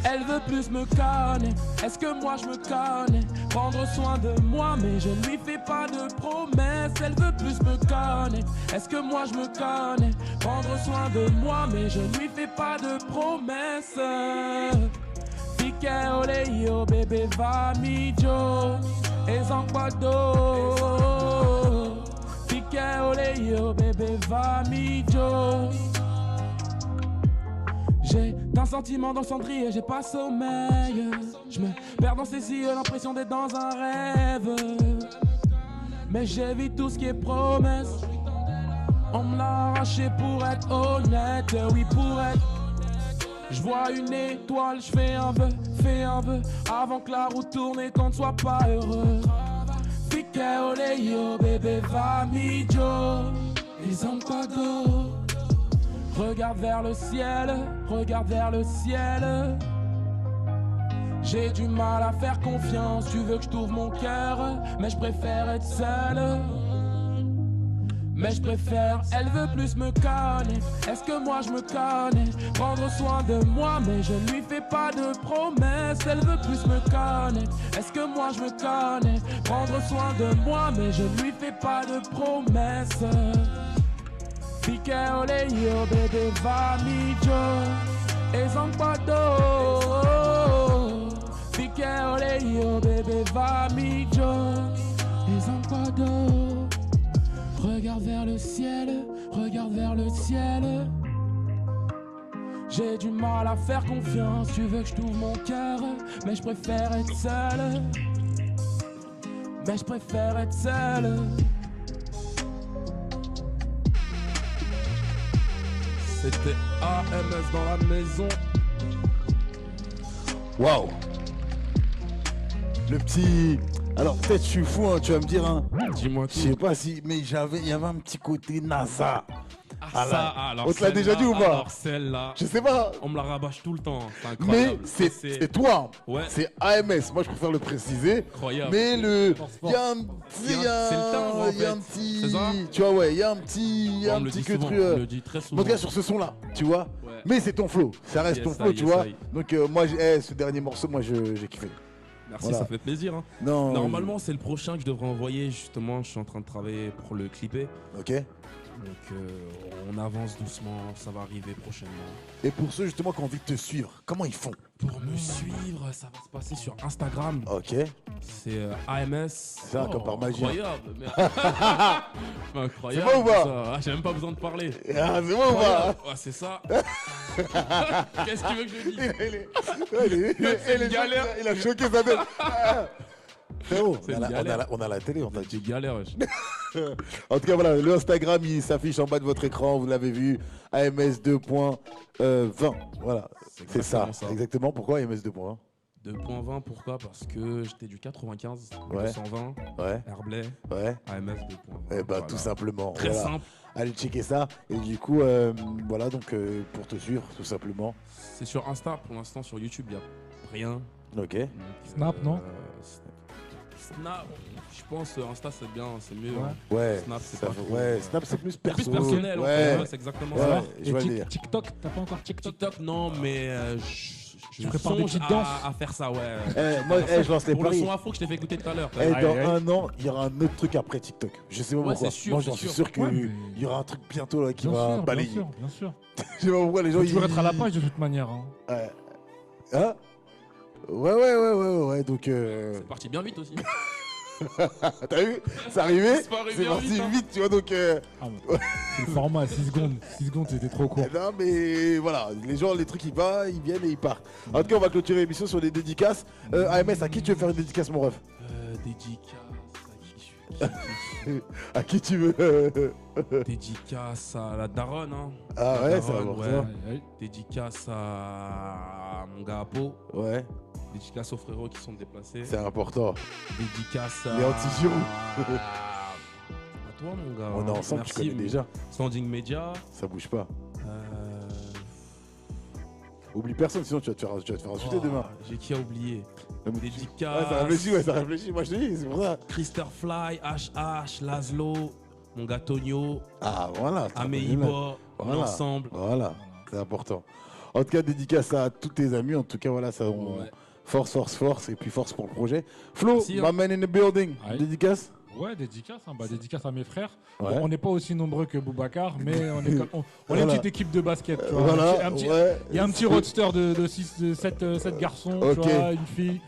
Elle veut plus me connaître, est-ce que moi je me connais? Prendre soin de moi mais je ne lui fais pas de promesses. Elle veut plus me connaître, est-ce que moi je me connais? Prendre soin de moi mais je ne lui fais pas de promesses. Fique ole yo bébé va mi jo ezankbado. Fique ole yo bébé va mi jo. J'ai un sentiment dans le cendrier, j'ai pas sommeil. Je me perds dans ses yeux, l'impression d'être dans un rêve. Mais j'évite tout ce qui est promesse. On me l'a arraché pour être honnête, oui pour être. Je vois une étoile, je fais un vœu, avant que la route tourne et qu'on ne soit pas heureux. Fique ole yo bébé va mi jo ezankbado. Regarde vers le ciel, regarde vers le ciel. J'ai du mal à faire confiance, tu veux que je t'ouvre mon cœur, mais je préfère être seule. Mais je préfère, elle veut plus me connaître, est-ce que moi je me connais? Prendre soin de moi mais je ne lui fais pas de promesses. Elle veut plus me connaître, est-ce que moi je me connais? Prendre soin de moi mais je ne lui fais pas de promesses. Fique ole yo bébé va mi jo ezankbado. Fique ole yo bébé va mi jo ezankbado. Regarde vers le ciel, regarde vers le ciel. J'ai du mal à faire confiance, tu veux que je t'ouvre mon cœur, mais je préfère être seule. Mais je préfère être seule. C'était AMS dans la maison. Waouh. Le petit... Alors peut-être je suis fou, hein, tu vas me dire. Hein. Dis-moi Je sais pas si... Mais il y avait un petit côté NASA. Ah, ça, alors on te l'a déjà dit ou pas? Alors celle-là, Je sais pas. on me la rabâche tout le temps, c'est Mais incroyable. c'est toi. Ouais. C'est AMS. Moi je préfère le préciser. Incroyable. Mais le... Il y a un C'est le timbre, en il y a un fait. petit... C'est ça. Tu vois, ouais, il y a un petit... On me le dit souvent, on me le dit très souvent. En tout cas sur ce son là, tu vois. Ouais. Mais c'est ton flow. Ça reste Yes, ton flow, I, tu yes, vois. I. Donc moi, ce dernier morceau, moi j'ai kiffé. Merci, Voilà. ça fait plaisir. Hein. Non. Normalement, c'est le prochain que je devrais envoyer. Justement, je suis en train de travailler pour le clipper. Ok. Donc, on avance doucement. Ça va arriver prochainement. Et pour ceux justement qui ont envie de te suivre, comment ils font? Pour me suivre, ça va se passer sur Instagram. Ok. C'est AMS. C'est ça, comme par magie. Incroyable. Incroyable. C'est bon ou pas? Ça. Ah, j'ai même pas besoin de parler. Ah, c'est bon ou pas? Ouais, c'est ça. Qu'est-ce que tu veux que je dise? Il a choqué sa tête. Frérot, C'est une galère. on a la télé, on t'a J'ai dit. galère, wesh. En tout cas, voilà, le Instagram, il s'affiche en bas de votre écran, vous l'avez vu, AMS 2.20. Voilà, c'est ça. exactement ça. Exactement. Pourquoi AMS 2.20? 2.20, pourquoi? Parce que j'étais du 95, Ouais. 220, Ouais, Herblay, ouais. AMS 2.20. Eh ben, Voilà. tout simplement. Très Voilà. simple. Allez checker ça. Et du coup, voilà, donc pour te suivre, tout simplement. C'est sur Insta, pour l'instant, sur YouTube, il n'y a rien. Ok. Donc, Snap, non Snap, je pense Insta c'est bien, c'est mieux. Ouais. hein. Ouais. Snap, c'est ça pas fait- trop, ouais, Snap, c'est plus C'est perso. plus personnel, en Ouais. fait, ouais, c'est exactement Ouais, ça. je vois le délire. TikTok, t'as pas encore TikTok? TikTok, non, mais je prépares des songe petites danses à faire ça, ouais. Moi, je lance les Pour le paris. son afro que je t'ai fait écouter tout à l'heure. Eh, dans Aïe, aïe. un an, il y aura un autre truc après TikTok. Je sais pas Ouais, pourquoi. c'est sûr, Moi, c'est j'en suis sûr. sûr qu'il Ouais, mais- y aura un truc bientôt là, qui Bien va sûr, balayer. bien sûr. Je sais pas pourquoi les gens Faut toujours être à la page de toute manière. Hein. Ouais. Hein? Ouais. Donc. C'est parti bien vite aussi. T'as vu? C'est arrivé, C'est pas arrivé c'est parti vite, hein. vite, tu vois, donc... Ah, mais c'est le format, 6 secondes. 6 secondes, c'était trop court. Non mais voilà, les gens, les trucs ils vont, ils viennent et ils partent. En tout cas, on va clôturer l'émission sur les dédicaces. AMS, à qui tu veux faire une dédicace, mon ref? Dédicace à qui À qui tu veux? Dédicace à la daronne, hein. Ah La ouais, ça daronne, va pour ouais. ça. Ouais. Dédicace à mon gars Apo. Ouais, Dédicace aux frérots qui sont déplacés. c'est important. Dédicace à... Les anti-Giroud. À toi, mon gars. On est ensemble, Merci, tu connais déjà. Standing Media. Ça bouge pas. Euh, Oublie personne, sinon tu vas te faire insulter oh, demain. J'ai qui à oublier. Dédicace. Ouais, ça réfléchit, moi je te dis, c'est pour ça. Christopher Fly, HH, Laszlo, mon gars Tonio, Ah voilà. Ameibo, Voilà. l'ensemble. Voilà, c'est important. En tout cas, dédicace à tous tes amis. En tout cas, voilà, ça. Ouais. Force, et puis force pour le projet. Flo, Merci, my hein. man in the building. Ouais. Dédicace. Ouais, dédicace, hein. Dédicace à mes frères. Ouais. Bon, on n'est pas aussi nombreux que Boubacar, mais on est une Voilà. petite équipe de basket. Tu vois. Voilà, Un petit- ouais. Il y a un petit roadster de 7 garçons, Ok. tu vois, une fille.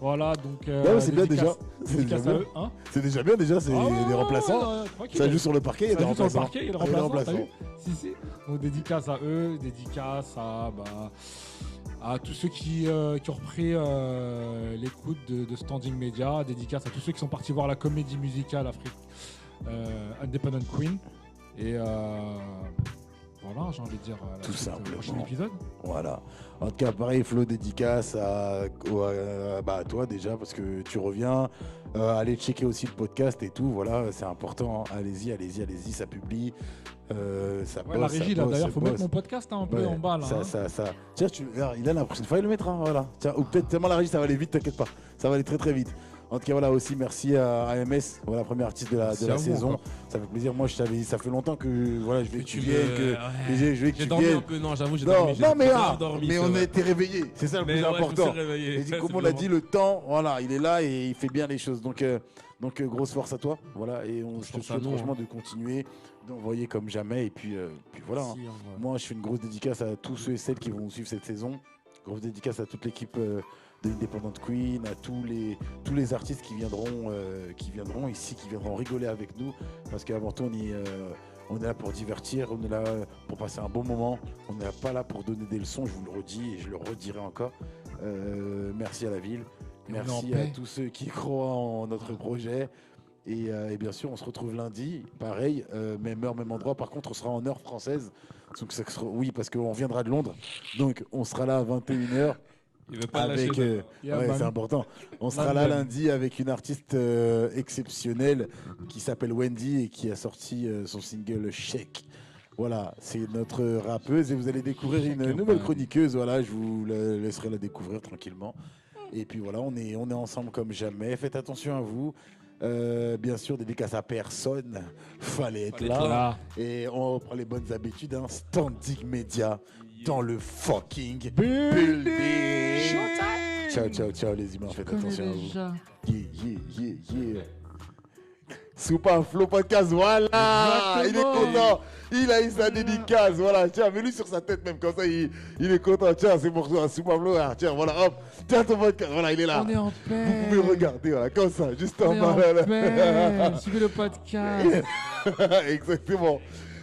Voilà, donc. Ouais, c'est bien déjà. C'est Dédicace déjà à bien. eux. Hein. C'est déjà bien, déjà, c'est Ah ouais, des remplaçants. ouais, tranquille. Ça joue sur le parquet, il y a Ça des joue sur le remplaçants. parquet, il y a des Ah, il y a des remplaçants, t'as remplaçants. vu? Si. Donc dédicace à eux, dédicace à tous ceux qui ont repris l'écoute de Standing Media, dédicace à tous ceux qui sont partis voir la comédie musicale Independent Queen. Et voilà, j'ai envie de dire à la Tout suite, simplement. prochain épisode. Voilà. En tout cas, pareil, Flo, dédicace à toi déjà, parce que tu reviens. Allez checker aussi le podcast et tout. Voilà, c'est important. Hein. Allez-y, ça publie. Ça Ouais, la bosse, régie, ça là, bosse, d'ailleurs, ça faut mettre bosse. mon podcast hein, un peu Ouais, en bas. Là, hein. ça. Tiens, il a la prochaine fois, il le mettra. Hein, voilà. Tiens, ou peut-être tellement la régie, ça va aller vite, t'inquiète pas. Ça va aller très très vite. En tout cas, voilà aussi, merci à AMS, voilà, premier artiste de la Merci à vous, saison. encore. Ça fait plaisir. Moi, je savais, ça fait longtemps que voilà, je vais que tu viennes, ouais. je vais que J'ai tu dormi viennes. un peu, non, j'avoue, j'ai Non, dormi. non, mais, grave dormi, mais c'est on vrai. a été réveillés, c'est ça le Mais plus ouais, important. je me suis réveillé. Et dit, Ouais, comme c'est on l'a vraiment- dit, le temps, voilà, il est là et il fait bien les choses. Donc grosse force à toi, voilà, et je te Force à souhaite nous, franchement hein. de continuer, d'envoyer comme jamais, et puis voilà. hein. Merci, hein, ouais. Moi, je fais une grosse dédicace à tous ceux et celles qui vont suivre cette saison. Grosse dédicace à toute l'équipe de l'Independent Queen, à tous les artistes qui viendront ici, qui viendront rigoler avec nous, parce qu'avant tout, on est là pour divertir, on est là pour passer un bon moment. On n'est pas là pour donner des leçons, je vous le redis et je le redirai encore. Merci à la ville, Et on est en merci paix. à tous ceux qui croient en notre projet. Et bien sûr, on se retrouve lundi, pareil, même heure, même endroit. Par contre, on sera en heure française. Donc, oui, parce qu'on reviendra de Londres. Donc, on sera là à 21h. Il veut pas Avec, lâcher. Yeah, ouais, man. c'est important. On sera là London. lundi avec une artiste exceptionnelle qui s'appelle Wendy et qui a sorti son single Shake. Voilà, c'est notre rappeuse et vous allez découvrir une nouvelle chroniqueuse. Voilà, je vous laisserai la découvrir tranquillement. Et puis voilà, on est ensemble comme jamais. Faites attention à vous. Bien sûr, dédicace à personne. Fallait être là. Là. Et on reprend les bonnes habitudes. Hein. Standing Media dans le fucking Building. building. Ciao les humains. Faites attention à vous. déjà. Yeah. Super Flow Podcast, voilà. Exactement. Il est content. Il a eu sa dédicace. Voilà, tiens, mets-lui sur sa tête même. Comme ça, il est content. Tiens, c'est pour toi. Super Flow. Ah, tiens, voilà, hop. Tiens, ton podcast. Voilà, il est là. On est en paix. Vous pouvez regarder, voilà, comme ça, juste On en est bas. en là, là. paix. Suivez le podcast. Exactement.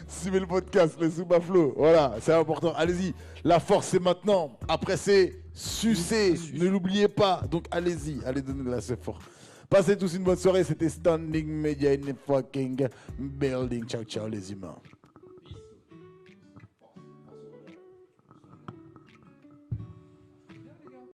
Suivez le podcast, le Super Flow. Voilà, c'est important. Allez-y. La force, c'est maintenant. Après, c'est sucer. Ne l'oubliez pas. Donc, allez-y. Allez donner de la force. Passez tous une bonne soirée. C'était Standing Media in the fucking building. Ciao, ciao, les humains.